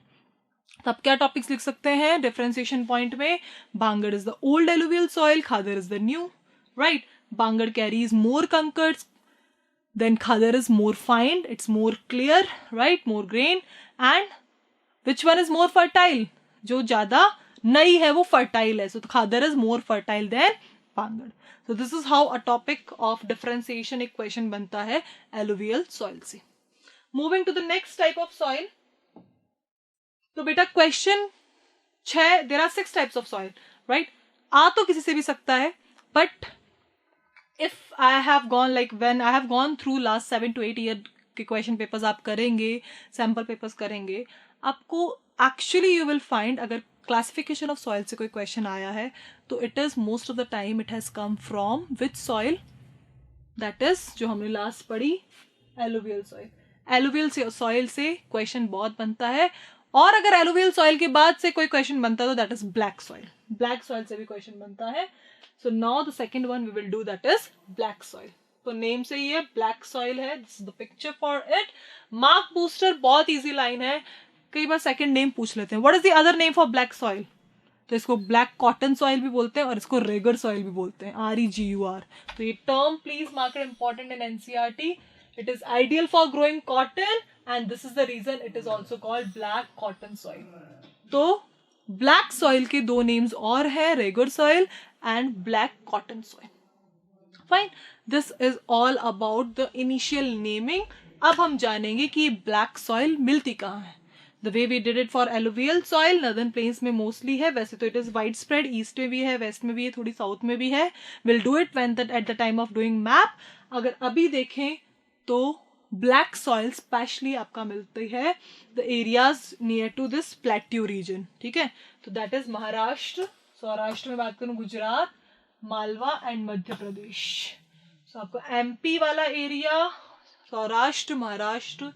तब क्या टॉपिक्स लिख सकते हैं डिफरेंशिएशन पॉइंट में? Bangar is the old alluvial soil, khadar is the new. Right. Bangar carries more kankars, then khadar is more fine, it's more clear, right, more grain. And which one is more fertile? जो ज्यादा नई है वो fertile है. So khadar is more fertile than bangad. So this is how a topic of differentiation एक question बनता है alluvial soil से. Moving to the next type of soil. तो बेटा question there are 6 types of soil, right? आ तो किसी से भी सकता है, but if I have gone like when I have gone through last 7 to 8 year के क्वेश्चन पेपर्स आप करेंगे, सैम्पल पेपर्स करेंगे, आपको एक्चुअली यू विल फाइंड अगर क्लासिफिकेशन ऑफ सॉइल से कोई क्वेश्चन आया है तो it is most of the time it has come from which soil, that is जो हमने लास्ट पढ़ी, एलुवियल सॉइल। एलुवियल सॉइल से क्वेश्चन बहुत बनता है, और अगर एलुवियल सॉइल के बाद से कोई क्वेश्चन बनता है तो that is black soil. Black soil से भी क्वेश्चन बनता है। So now the second one we will do, that is black soil. तो नेम से ही है ब्लैक सॉइल है, this is the picture for it. Mark booster बहुत इजी लाइन है, कई बार सेकंड नेम पूछ लेते हैं, what is the other name for black soil? तो इसको ब्लैक कॉटन सॉइल भी बोलते हैं और इसको रेगर सॉइल भी बोलते हैं, REGUR। तो ये term please mark it important in NCERT। It is ideal for growing cotton and this is the reason it is also called black cotton soil. तो ब्लैक सॉइल के दो नेम्स और है, regur soil and black cotton soil. Fine, this is all about the initial naming. अब हम जानेंगे कि ब्लैक सॉइल मिलती कहाँ है। The way we did it for alluvial soil, northern planes में मोस्टली है, वैसे तो it is wide spread, east में भी है, वेस्ट में भी है, थोड़ी साउथ में भी है। Will do it when that at the time of doing map. अगर अभी देखें तो ब्लैक सॉइल स्पेशली आपका मिलती है the areas near to this plateau region, ठीक है? तो दैट इज महाराष्ट्र, सौराष्ट्र में बात करूं गुजरात, मालवा एंड मध्य प्रदेश। सो आपको MP वाला area, Saurashtra, Maharashtra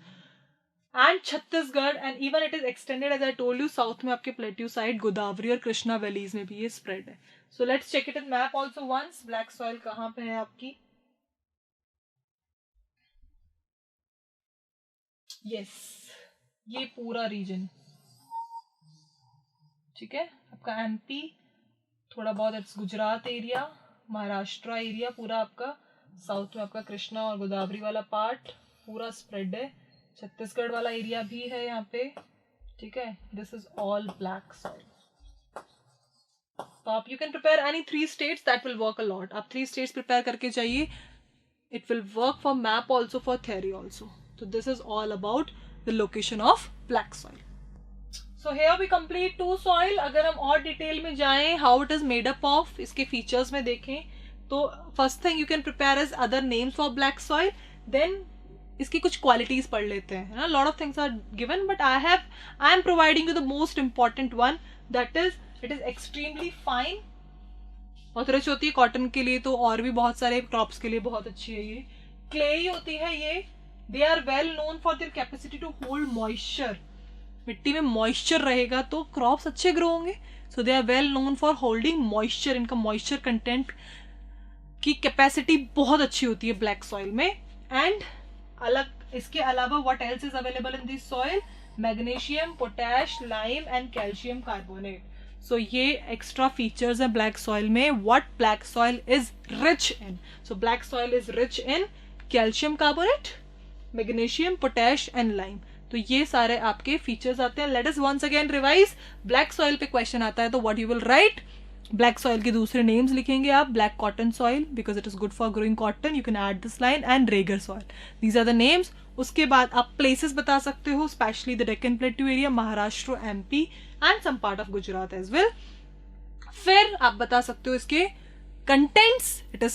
and Chhattisgarh, and even it is extended as I told you south में आपके प्लेट्यू साइड गोदावरी और कृष्णा वैलीज में भी ये स्प्रेड है। So let's check it in map also once. Black soil कहाँ पे है आपकी? यस, ये पूरा रीजन, ठीक है? आपका MP, थोड़ा बहुत it's Gujarat area, Maharashtra area पूरा आपका, साउथ में आपका कृष्णा और गोदावरी वाला पार्ट पूरा स्प्रेड है, छत्तीसगढ़ वाला एरिया भी है यहाँ पे, ठीक है? This is all black soil. तो आप you can prepare any 3 states, that will work a lot. आप 3 states प्रिपेयर करके जाइए, it will work for map also, for theory also. तो this is all about the location of black soil. So here we complete 2 soil. अगर हम और डिटेल में जाएं how it is made up of, इसके फीचर्स में देखें तो first thing you can prepare as other names for black soil, then इसकी कुछ क्वालिटीज पढ़ लेते हैं, है ना? Lot of things are given but I am providing you the most important one, that is it is extremely fine. बहुत रिच होती है कॉटन के लिए, तो और भी बहुत सारे क्रॉप्स के लिए बहुत अच्छी है ये। क्लेई होती है ये। They are well known for their capacity to hold moisture. मिट्टी में मॉइस्चर रहेगा तो क्रॉप्स अच्छे ग्रो होंगे। So they are well known for holding moisture. इनका मॉइस्चर कंटेंट की कैपेसिटी बहुत अच्छी होती है ब्लैक सॉइल में। एंड अलग इसके अलावा what else is available in this soil? Magnesium, potash, lime and calcium carbonate. So ये एक्स्ट्रा फीचर्स है ब्लैक सॉइल में, what black soil is rich in. So black soil is rich in calcium carbonate, magnesium, potash and lime. तो ये सारे आपके फीचर्स आते हैं। Let us once again revise. Black soil पे क्वेश्चन आता है तो what you will write? Black soil के दूसरे नेम्स लिखेंगे आप, black cotton soil because it is good for growing cotton, you can add this line, and regur soil, these are the names. उसके बाद आप प्लेसेस बता सकते हो, specially the Deccan plateau area, Maharashtra, MP and some part of Gujarat as well. फिर आप बता सकते हो इसके contents, it is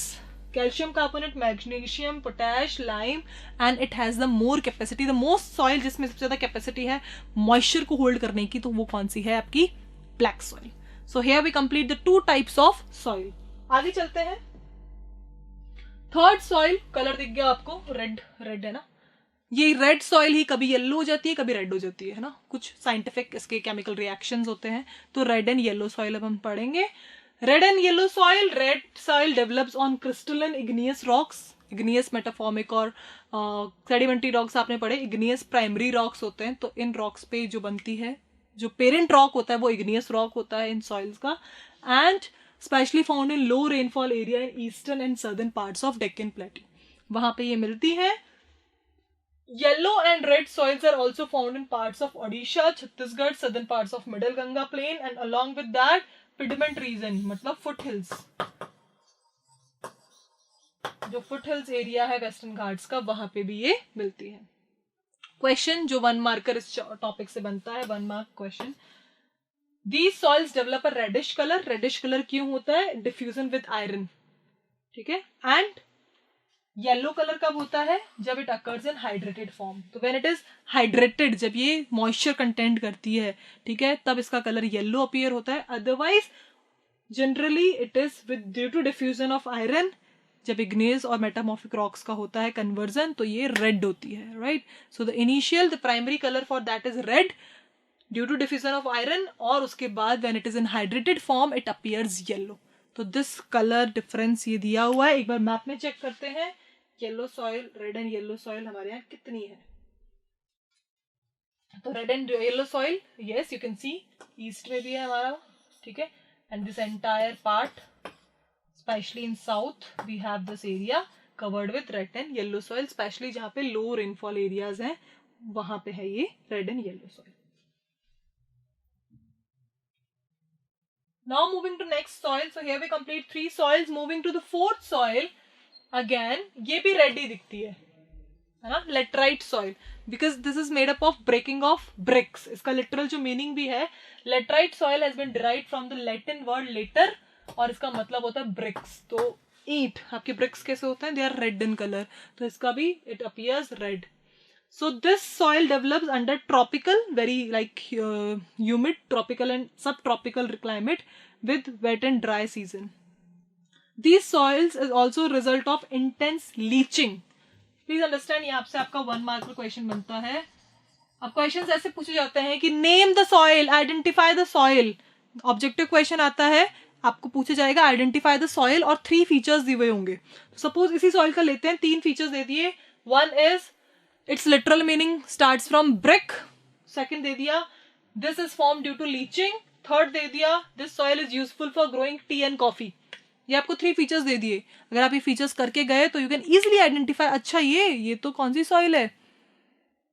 calcium carbonate, magnesium, potash, lime, and it has the more capacity, the most soil जिसमें सबसे ज्यादा कैपेसिटी है मॉइस्चर को होल्ड करने की, तो वो कौन सी है? आपकी black soil. So here we complete the 2 types of soil. आगे चलते हैं। थर्ड सॉइल, कलर दिख गया आपको, रेड रेड है ना? ये रेड सॉइल ही कभी येलो हो जाती है, कभी रेड हो जाती है ना? कुछ साइंटिफिक इसके केमिकल रिएक्शंस होते हैं। तो रेड एंड येलो सॉइल अब हम पढ़ेंगे। Red and yellow soil, red soil develops on crystalline igneous rocks, igneous metamorphic और सेडिमेंट्री रॉक्स आपने पढ़े, इग्नियस प्राइमरी रॉक्स होते हैं। तो इन रॉक्स पे जो बनती है, जो पेरेंट रॉक होता है वो इग्नियस रॉक होता है इन सॉइल्स का, and specially found in low rainfall area in eastern and southern parts of Deccan plateau, वहां पे ये मिलती है। Yellow and red soils are also found in parts of Odisha, Chhattisgarh, southern parts of Middle Ganga Plain, and along with that pediment region, मतलब foothills, जो foothills एरिया है वेस्टर्न घाट्स का, वहां पे भी ये मिलती है। क्वेश्चन जो 1 मार्कर इस टॉपिक से बनता है, 1 mark question, These soils develop a reddish color. Reddish color क्यों होता है? Diffusion with iron. ठीक है. And येलो कलर कब होता है? जब it occurs in hydrated form. तो व्हेन इट इज हाइड्रेटेड, जब ये मॉइस्चर कंटेंट करती है, ठीक है, तब इसका कलर येलो अपीयर होता है. Otherwise generally it is with due to diffusion of iron. जब इग्नेस और मेटामॉर्फिक रॉक्स का होता है कन्वर्जन, तो ये रेड होती है, right. So the initial, the primary colour for that is red due to diffusion of iron, और उसके बाद when it is in hydrated form it appears yellow. तो दिस कलर डिफरेंस ये दिया हुआ है. एक बार मैप में चेक करते हैं yellow soil, red and yellow soil हमारे यहाँ कितनी है. तो red and yellow soil, yes you can see east में भी है हमारा, ठीक है. And this entire part specially in south we have this area covered with red and yellow soil. Specially जहाँ पे लो रेनफॉल एरियाज हैं वहां पे है ये red and yellow soil. Now moving to next soil. So here we complete 3 soils. Moving to the 4th soil. Again, ये भी रेड ही दिखती है ना, laterite soil, because this is made up of breaking of bricks. इसका लिटरल जो मीनिंग भी है, laterite soil has been derived from the Latin word later, और इसका मतलब होता है ब्रिक्स. तो ईंट, आपके ब्रिक्स कैसे होते हैं? They are red in colour, तो इसका भी it appears red. So this soil develops under tropical, very like humid tropical and subtropical climate with wet and dry season. These soils is also a result of intense leaching. Please understand, यहाँ से आपका 1 mark का क्वेश्चन बनता है. अब क्वेश्चंस ऐसे पूछे जाते हैं कि name the soil, identify the soil. Objective question आता है, आपको पूछा जाएगा आइडेंटिफाई द सॉइल और 3 फीचर्स दिए हुए होंगे. सपोज इसी सॉइल का लेते हैं, 3 फीचर्स दे दिए. 1 is its literal meaning starts from brick. Second दे दिया this is formed due to leaching. Third दे दिया this soil is useful for growing tea and coffee. ये आपको 3 फीचर्स दे दिए. अगर आप ये फीचर्स करके गए तो यू कैन इजिली आइडेंटिफाई, अच्छा ये तो कौन सी सॉइल है?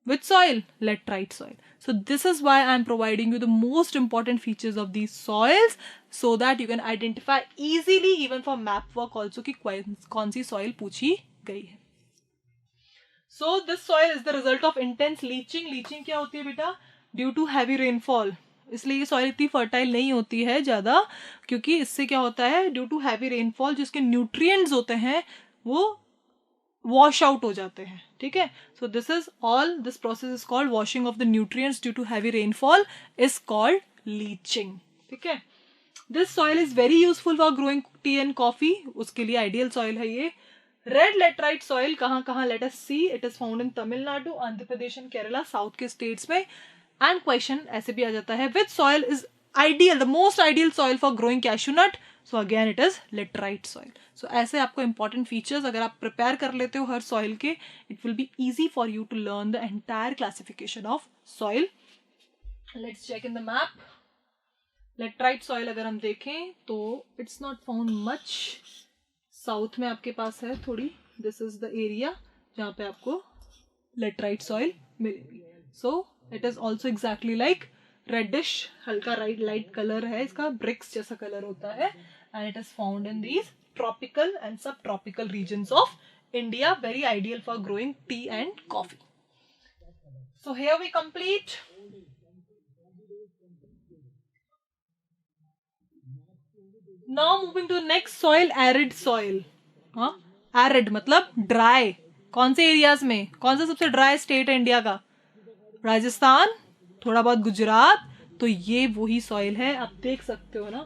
Which soil? Laterite soil. So this is why I am providing you the most important features of these soils so that you can identify easily even for map work also कि कौन सी soil पूछी गई है. So this soil is the result of intense leaching. Leaching क्या होती है बेटा? Due to heavy rainfall. इसलिए ये सॉइल इतनी फर्टाइल नहीं होती है ज़्यादा, क्योंकि इससे क्या होता है, ड्यू टू हैवी रेनफॉल जिसके न्यूट्रिएंट्स होते हैं वो वॉश आउट हो जाते हैं. ठीक है. So this is all, this process is called washing of the nutrients due to heavy rainfall is called leaching. ठीक है. This soil is very useful for growing tea and coffee. उसके लिए आइडियल सॉइल है ये. रेड लेटराइट सॉइल कहाँ कहाँ? Let us see. It is found in Tamil Nadu, Andhra Pradesh and Kerala, south के स्टेट्स में. एंड क्वेश्चन ऐसे भी आ जाता है, which soil is ideal, the most ideal soil for growing cashew nut? So again it is laterite soil. So ऐसे आपको इंपॉर्टेंट फीचर्स अगर आप प्रिपेयर कर लेते हो हर सॉइल के, it will be easy for you to learn the entire classification of soil. Let's check in the map. Laterite soil अगर हम देखें तो it's not found much. South में आपके पास है थोड़ी. दिस इज द एरिया जहाँ पे आपको लेटराइट सॉइल मिलेगी. So it is also exactly like reddish, हल्का लाइट कलर है इसका, ब्रिक्स जैसा कलर होता है. And it is found in these tropical and sub tropical regions of India. Very ideal for growing tea and coffee. So here we complete. Now moving to next soil, arid soil. हाँ, arid मतलब ड्राई. कौन से एरियाज में? कौन सा सबसे ड्राई स्टेट है इंडिया का? राजस्थान, थोड़ा बहुत गुजरात. तो ये वही सॉइल है. आप देख सकते हो ना,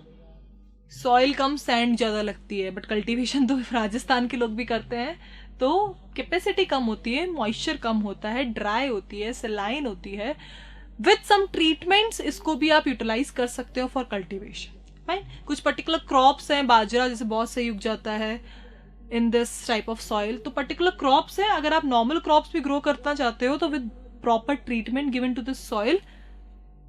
सॉइल कम, सैंड ज्यादा लगती है, बट कल्टीवेशन तो राजस्थान के लोग भी करते हैं. तो कैपेसिटी कम होती है, मॉइस्चर कम होता है, ड्राई होती है, सलाइन होती है. विथ सम ट्रीटमेंट्स इसको भी आप यूटिलाइज कर सकते हो फॉर कल्टीवेशन. कुछ पर्टिकुलर क्रॉप्स हैं, बाजरा जैसे बहुत सही उग जाता है in this type of soil. तो पर्टिकुलर क्रॉप्स हैं. अगर आप नॉर्मल क्रॉप्स भी ग्रो करना चाहते हो तो with proper treatment given to this soil,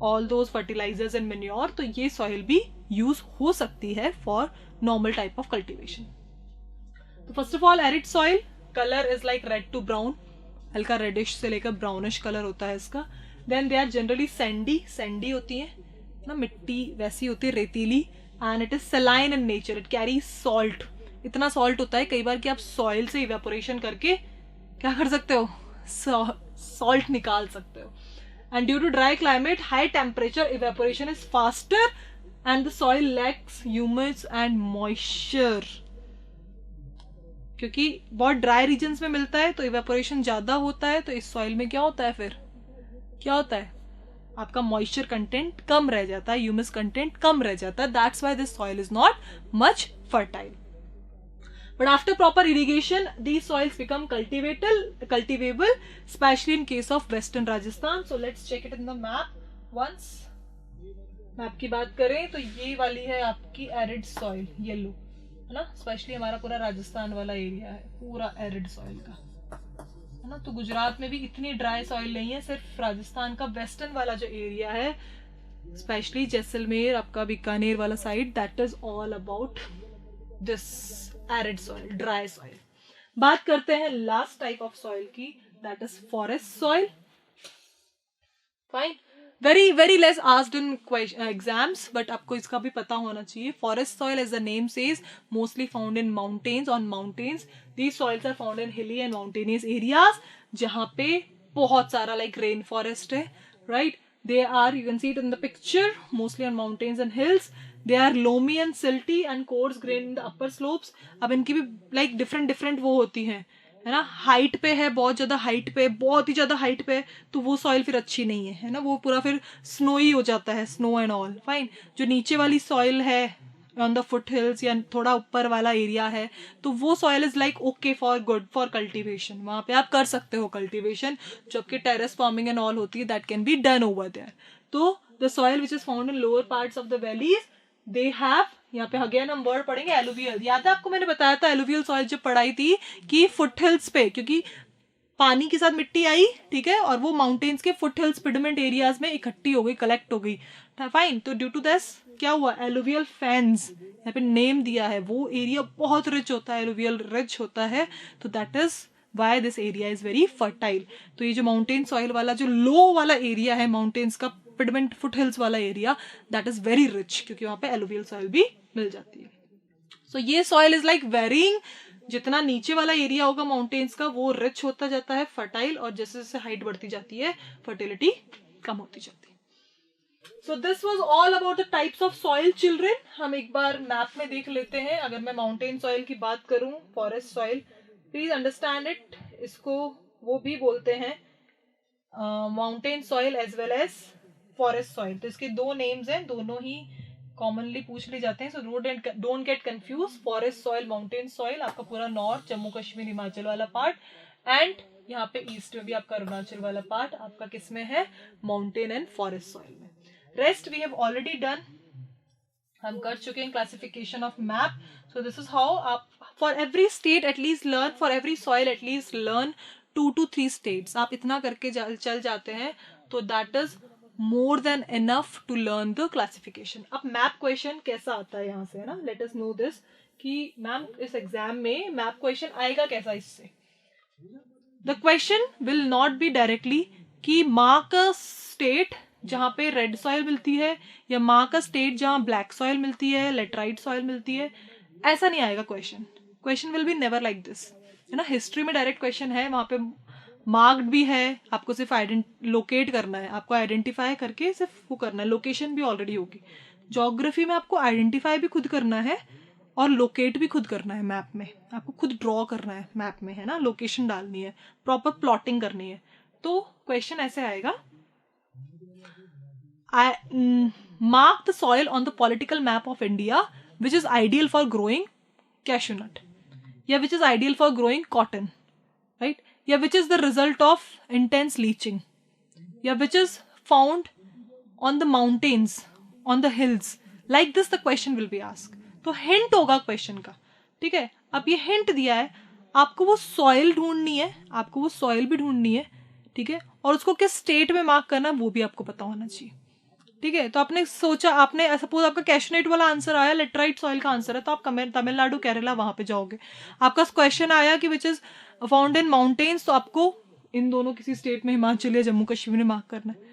all those fertilizers and manure, तो ये सॉइल भी यूज हो सकती है for normal type of cultivation. तो first of all arid soil, colour is like red to brown, हल्का रेडिश से लेकर ब्राउनिश कलर होता है इसका. Then they are generally sandy होती है ना, मिट्टी वैसी होती है, रेतीली. And it is saline in nature, it carry salt. इतना सॉल्ट होता है कई बार कि आप सॉइल से इवेपोरेशन करके क्या कर सकते हो, सॉल्ट निकाल सकते हो. and due to dry climate, high temperature, evaporation is faster and the soil lacks humus and moisture. क्योंकि बहुत ड्राई रीजन्स में मिलता है तो इवेपोरेशन ज्यादा होता है, तो इस सॉइल में क्या होता है, फिर क्या होता है, आपका मॉइस्चर कंटेंट कम रह जाता है, ह्यूमस कंटेंट कम रह जाता है. That's why this soil is not much fertile. But after proper irrigation, these soils become cultivable, especially in case of Western Rajasthan. So let's check it in the map once. Map की बात करें तो ये वाली है आपकी एरिड सॉइल, येलो है ना, स्पेशली हमारा पूरा राजस्थान वाला एरिया है पूरा एरिड सॉइल का, है ना. तो गुजरात में भी इतनी ड्राई सॉइल नहीं है, सिर्फ राजस्थान का वेस्टर्न वाला जो एरिया है, स्पेशली जैसलमेर, आपका बीकानेर वाला side, that is all about this arid soil, dry soil. बात करते हैं लास्ट टाइप ऑफ सॉइल की, that is forest soil. Fine, very less asked in exams, but आपको इसका भी पता होना चाहिए. Forest soil, as the name says, mostly found in mountains, on mountains. These soils are found in hilly and mountainous areas, जहां पे बहुत सारा लाइक रेन फॉरेस्ट है, right. They are, you can see it in the picture, mostly on mountains and hills. They are loamy and silty and coarse grained in the upper slopes. अब इनकी भी like different वो होती हैं, है ना. हाइट पे है, बहुत ज्यादा हाइट पे, बहुत ही ज्यादा हाइट पे, तो वो सॉइल फिर अच्छी नहीं है ना, वो पूरा फिर स्नोई हो जाता है, स्नो एंड ऑल. फाइन. जो नीचे वाली सॉइल है ऑन द फुट हिल्स या थोड़ा ऊपर वाला एरिया है, तो वो soil is like okay for good for cultivation. वहां पे आप कर सकते हो कल्टीवेशन, जबकि टेरेस फार्मिंग एंड ऑल होती है, that can be done over there. तो the soil which is found in lower parts of the valleys, they have, यहाँ पे अगेन हम वर्ड पढ़ेंगे एलुवियल. याद है आपको, मैंने बताया था एलुवियल सॉइल जब पढ़ाई थी कि फुट हिल्स पे, क्योंकि पानी के साथ मिट्टी आई, ठीक है, और वो माउंटेन्स के फुट हिल्स पिडमेंट एरियाज में इकट्ठी हो गई, कलेक्ट हो गई. फाइन. तो ड्यू टू दिस क्या हुआ, एलुवियल फैंस, यहाँ पे नेम दिया है, वो एरिया बहुत रिच होता है, एलुवियल रिच होता है, तो that is why this area is very fertile. तो ये जो माउंटेन सॉइल वाला जो लो वाला एरिया है, माउंटेन्स का पिडमेंट फुट हिल्स वाला area, that is very rich, क्योंकि वहां पे एलुवियल सॉइल भी मिल जाती है. सो ये सॉइल इज लाइक वेरिंग, जितना नीचे वाला एरिया होगा माउंटेन्स का, वो रिच होता जाता है, फर्टाइल, और जैसे जैसे हाइट बढ़ती जाती है, फर्टिलिटी कम होती जाती है. So this was all about the types of soil, children. हम एक बार मैप में देख लेते हैं. अगर मैं माउंटेन सॉइल की बात करूं, forest soil, please understand it, इसको वो भी बोलते हैं mountain soil as well as forest soil. तो इसके दो नेम्स हैं, दोनों ही कॉमनली पूछ लिए जाते हैं. So don't get confuse. Forest soil, mountain soil, आपका पूरा नॉर्थ, जम्मू कश्मीर, हिमाचल वाला पार्ट, एंड यहाँ पे ईस्ट में भी आपका अरुणाचल वाला पार्ट आपका किस में है, माउंटेन एंड फॉरेस्ट सॉइल में. Rest we have already done, हम कर चुके हैं classification of map. So this is how आप for every state at least learn, for every soil at least learn 2 to 3 states. आप इतना करके चल जाते हैं तो that is more than enough to learn the classification. अब मैप क्वेश्चन कैसा आता है यहाँ से, है ना, लेट अस नो दिस कि मैम इस एग्जाम में मैप क्वेश्चन आएगा कैसा. इससे the question will not be directly कि मार्क अ स्टेट जहां पे रेड सॉइल मिलती है, या मार्क अ स्टेट जहां ब्लैक सॉइल मिलती है, लेटराइट सॉइल मिलती है, ऐसा नहीं आएगा question. Question will be never like this, है ना. हिस्ट्री में डायरेक्ट क्वेश्चन है, वहां पे मार्क्ड भी है, आपको सिर्फ लोकेट करना है, आपको आइडेंटिफाई करके सिर्फ वो करना है, लोकेशन भी ऑलरेडी होगी. ज्योग्राफी में आपको आइडेंटिफाई भी खुद करना है और लोकेट भी खुद करना है. मैप में आपको खुद ड्रॉ करना है, मैप में, है ना, लोकेशन डालनी है, प्रॉपर प्लॉटिंग करनी है. तो क्वेश्चन ऐसे आएगा, mark the soil on the political map of India which is ideal for growing cashew nut, या which is ideal for growing cotton, right, या which is the result of intense leaching, या which is found on the mountains, on the hills. Like this the question will be asked. तो hint होगा क्वेश्चन का, ठीक है. अब ये hint दिया है, आपको वो सॉइल ढूंढनी है, आपको वो सॉइल भी ढूंढनी है, ठीक है, और उसको किस स्टेट में मार्क करना है वो भी आपको पता होना चाहिए, ठीक है. तो आपने सोचा, आपने सपोज आपका कैशनेट वाला आंसर आया, लेटराइट सॉइल का आंसर है, तो आप तमिलनाडु, केरला वहां पे जाओगे. आपका क्वेश्चन आया कि विच इज फाउंड इन माउंटेन्स, तो आपको इन दोनों किसी स्टेट में, हिमाचल या जम्मू कश्मीर में मार्क करना है.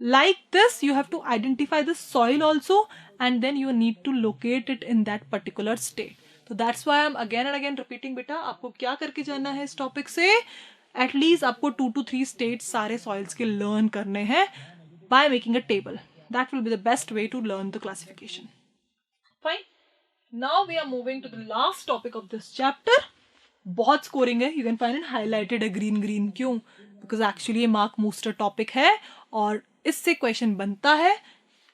Like this you have to identify the soil also, and then you need to locate it in that particular state. तो that's why I am again and again repeating. बेटा आपको क्या करके जाना है इस टॉपिक से, एटलीस्ट आपको 2 to 3 स्टेट्स सारे सॉइल्स के लर्न करने हैं by making a table. That will be the best way to learn the classification. Fine. Now we are moving to the last topic of this chapter. बहुत स्कोरिंग है. You can find it highlighted है ग्रीन. क्यों? बिकॉज एक्चुअली ये मार्क मूस्टर टॉपिक है और इससे क्वेश्चन बनता है,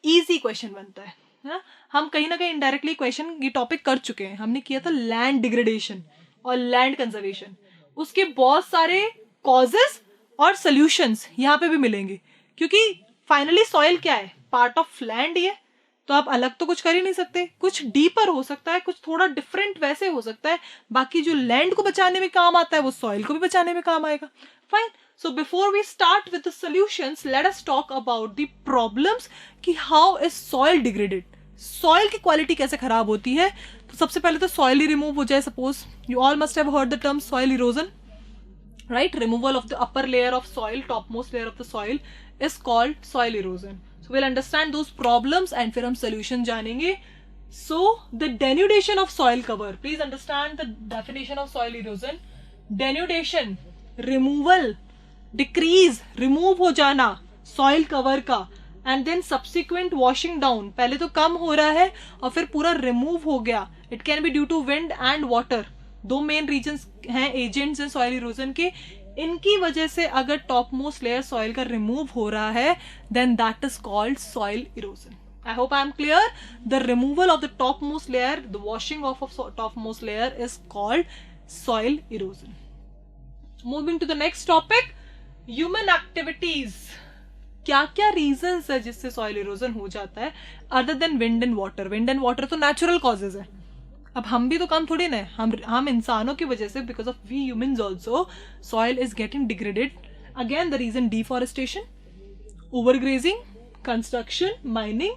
इजी क्वेश्चन बनता है ना. हम कहीं ना कहीं इनडायरेक्टली क्वेश्चन ये टॉपिक कर चुके हैं. हमने किया था लैंड डिग्रेडेशन और लैंड कंजर्वेशन. उसके बहुत सारे कॉजेस और सॉल्यूशंस यहाँ पे भी मिलेंगे, क्योंकि फाइनली सॉइल क्या है? पार्ट ऑफ लैंड ही है. तो आप अलग तो कुछ कर ही नहीं सकते. कुछ डीपर हो सकता है, कुछ थोड़ा डिफरेंट वैसे हो सकता है. बाकी जो लैंड को बचाने में काम आता है वो सॉइल को भी बचाने में काम आएगा. Fine. So before we start with the solutions, let us talk about the problems कि how is soil degraded. Soil की quality कैसे खराब होती है? तो सबसे पहले तो soil ही remove हो जाए. Suppose you all must have heard the term soil erosion, right? Removal of the upper layer of soil, topmost layer of the soil is called soil erosion. So we'll understand those problems and फिर हम solution जानेंगे. So the denudation of soil cover. Please understand the definition of soil erosion. Denudation, removal, decrease, remove हो जाना सॉइल कवर का, and then subsequent washing down. पहले तो कम हो रहा है और फिर पूरा रिमूव हो गया. It can be due to wind and water. दो मेन रीजंस हैं, एजेंट्स हैं सॉइल इरोजन के. इनकी वजह से अगर टॉप मोस्ट लेयर सॉइल का रिमूव हो रहा है then that is called soil erosion. I hope I am clear. The removal of the topmost layer, the washing off of topmost layer is called soil erosion. Moving to the next topic. Human activities. क्या क्या रीजंस है जिससे सॉइल इरोजन हो जाता है other than wind and water? Wind and water तो नेचुरल कॉजेज है. अब हम भी तो कम थोड़ी ना, हम इंसानों की वजह से, because of we humans also soil is getting degraded. Again the reason deforestation, overgrazing, construction, mining.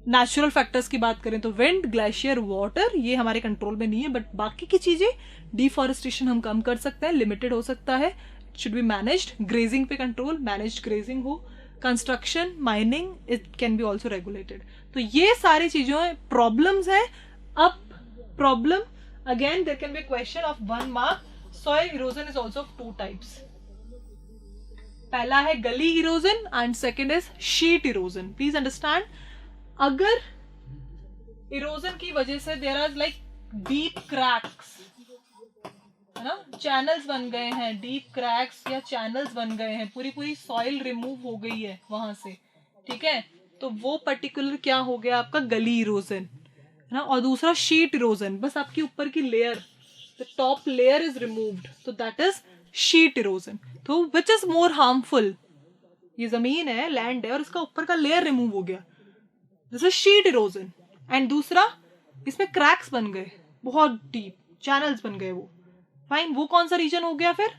Natural factors की बात करें तो विंड, ग्लेशियर, वाटर, ये हमारे कंट्रोल में नहीं है. बट बाकी की चीजें, डिफॉरेस्टेशन हम कम कर सकते हैं, लिमिटेड हो सकता है, should be managed. Grazing पे control, managed grazing हो. Construction, mining, it can be also regulated. तो ये सारी चीजों problems है. अब problem, again there can be a question of 1 mark. Soil erosion is also of 2 types. पहला है gully erosion and second is sheet erosion. Please understand. अगर erosion की वजह से there are like deep cracks, है ना, चैनल्स बन गए हैं, डीप क्रैक्स या चैनल्स बन गए हैं, पूरी सॉइल रिमूव हो गई है वहां से, ठीक है, तो वो पर्टिकुलर क्या हो गया आपका? गली इरोजन, है ना. और दूसरा शीट इरोजन, बस आपकी ऊपर की layer, the top layer is removed, तो दैट इज शीट इरोजन. तो विच इज मोर हार्मफुल? ये जमीन है, लैंड है और इसका ऊपर का लेयर रिमूव हो गया, this is sheet erosion. And दूसरा, इसमें क्रैक्स बन गए, बहुत डीप चैनल्स बन गए. वो फाइन, वो कौन सा रीजन हो गया फिर?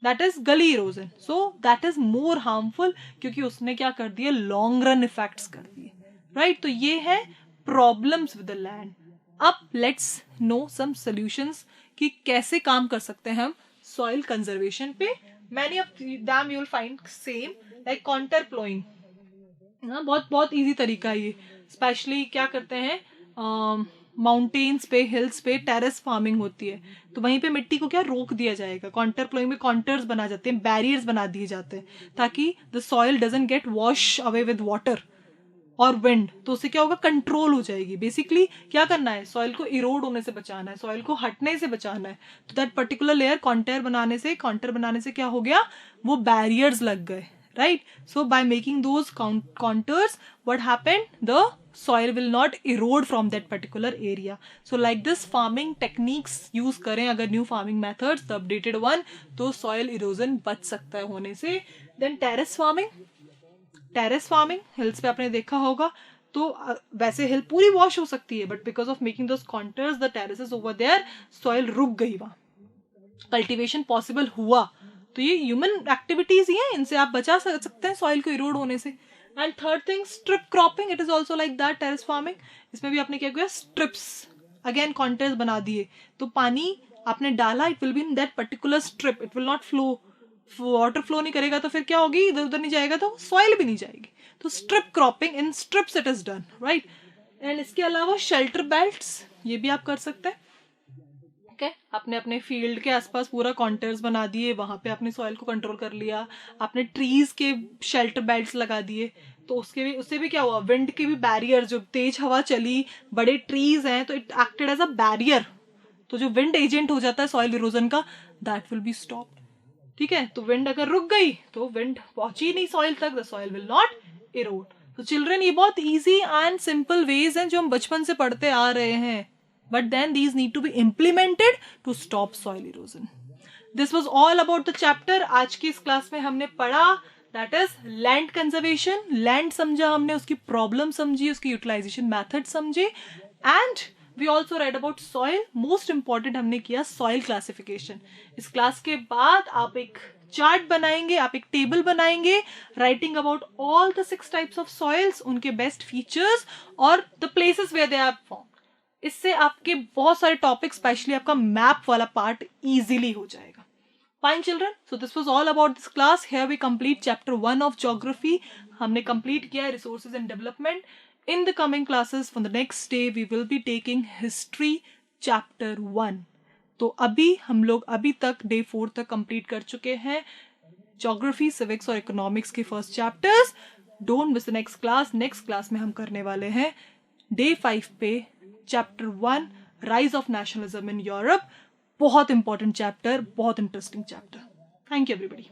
दैट इज गली erosion. So that is more harmful, क्योंकि उसने क्या कर दिया? लॉन्ग रन इफेक्ट्स कर दिए, राइट. तो ये है प्रॉब्लम्स विद द लैंड. अब लेट्स नो सम सॉल्यूशंस कि कैसे काम कर सकते हैं हम सॉइल कंजर्वेशन पे. Many of them you will find same, like contour ploughing. बहुत इजी तरीका है ये. स्पेशली क्या करते हैं, माउंटेन्स पे, हिल्स पे टेरेस फार्मिंग होती है, तो वहीं पे मिट्टी को क्या रोक दिया जाएगा. कॉन्टर प्लोइंग में कॉन्टर्स बना जाते हैं, बैरियर्स बना दिए जाते हैं, ताकि the soil doesn't get wash away with water और विंड. तो उससे क्या होगा? कंट्रोल हो जाएगी. बेसिकली क्या करना है? सॉइल को इरोड होने से बचाना है, सॉइल को हटने से बचाना है. तो दैट पर्टिकुलर लेयर कॉन्टर बनाने से क्या हो गया? वो बैरियर्स लग गए, right? So by making those contours, what happened? The soil will not erode from that particular area. So like this farming techniques use करें अगर new farming methods, the updated one, तो soil erosion बच सकता है होने से. Then terrace farming, hills पे आपने देखा होगा, तो वैसे हिल पूरी वॉश हो सकती है, but because of making those contours, the terraces over there, soil रुक गई, वहां कल्टीवेशन पॉसिबल हुआ. तो ये ह्यूमन एक्टिविटीज ही हैं, इनसे आप बचा सकते हैं सॉइल को इरोड होने से. And third thing, strip cropping, it is also like that terrace farming. इसमें भी आपने क्या किया? स्ट्रिप्स, अगेन कॉन्टर्स बना दिए, तो पानी आपने डाला, it will be in that particular strip, it will not flow, water flow नहीं करेगा तो फिर क्या होगी? इधर उधर नहीं जाएगा तो सॉइल भी नहीं जाएगी. तो strip cropping, in strips it is done, right. And इसके अलावा शेल्टर बेल्ट्स, ये भी आप कर सकते हैं. ठीक है, आपने अपने फील्ड के आसपास पूरा कॉन्टर्स बना दिए, वहां पे आपने सॉइल को कंट्रोल कर लिया, आपने ट्रीज के शेल्टर बेल्ट्स लगा दिए, तो उससे भी क्या हुआ, विंड के भी बैरियर, जो तेज हवा चली, बड़े ट्रीज हैं तो it acted as a barrier, तो जो विंड एजेंट हो जाता है सॉइल इरोजन का, दैट विल बी स्टॉप्ड। ठीक है, तो विंड अगर रुक गई तो विंड पहुंची नहीं सॉइल तक, the soil will not Erode. तो चिल्ड्रन, ये बहुत इजी एंड सिंपल वेज हैं जो हम बचपन से पढ़ते आ रहे हैं, but then these need to be implemented to stop soil erosion. This was all about the chapter. आज की इस क्लास में हमने पढ़ा that is land conservation. Land समझा हमने, उसकी प्रॉब्लम समझी, उसकी यूटिलाइजेशन मैथड समझे, and we also read about soil. Most important हमने किया सॉइल क्लासिफिकेशन। इस क्लास के बाद आप एक चार्ट बनाएंगे, आप एक टेबल बनाएंगे, writing about all the 6 types of soils, उनके बेस्ट फीचर्स और the places where they are form. इससे आपके बहुत सारे टॉपिक, स्पेशली आपका मैप वाला पार्ट इजीली हो जाएगा। Fine children, so this was all about this class. Here we complete chapter 1 of geography. हमने complete किया है resources and development. In the coming classes from the next day we will be taking history chapter 1. तो अभी हम लोग अभी तक day 4 तक complete कर चुके हैं geography, civics और economics के first chapters. Don't miss the next class. Next class में हम करने वाले हैं day 5 पे chapter 1 rise of nationalism in Europe. बहुत इंपॉर्टेंट चैप्टर, बहुत interesting chapter. Thank you everybody.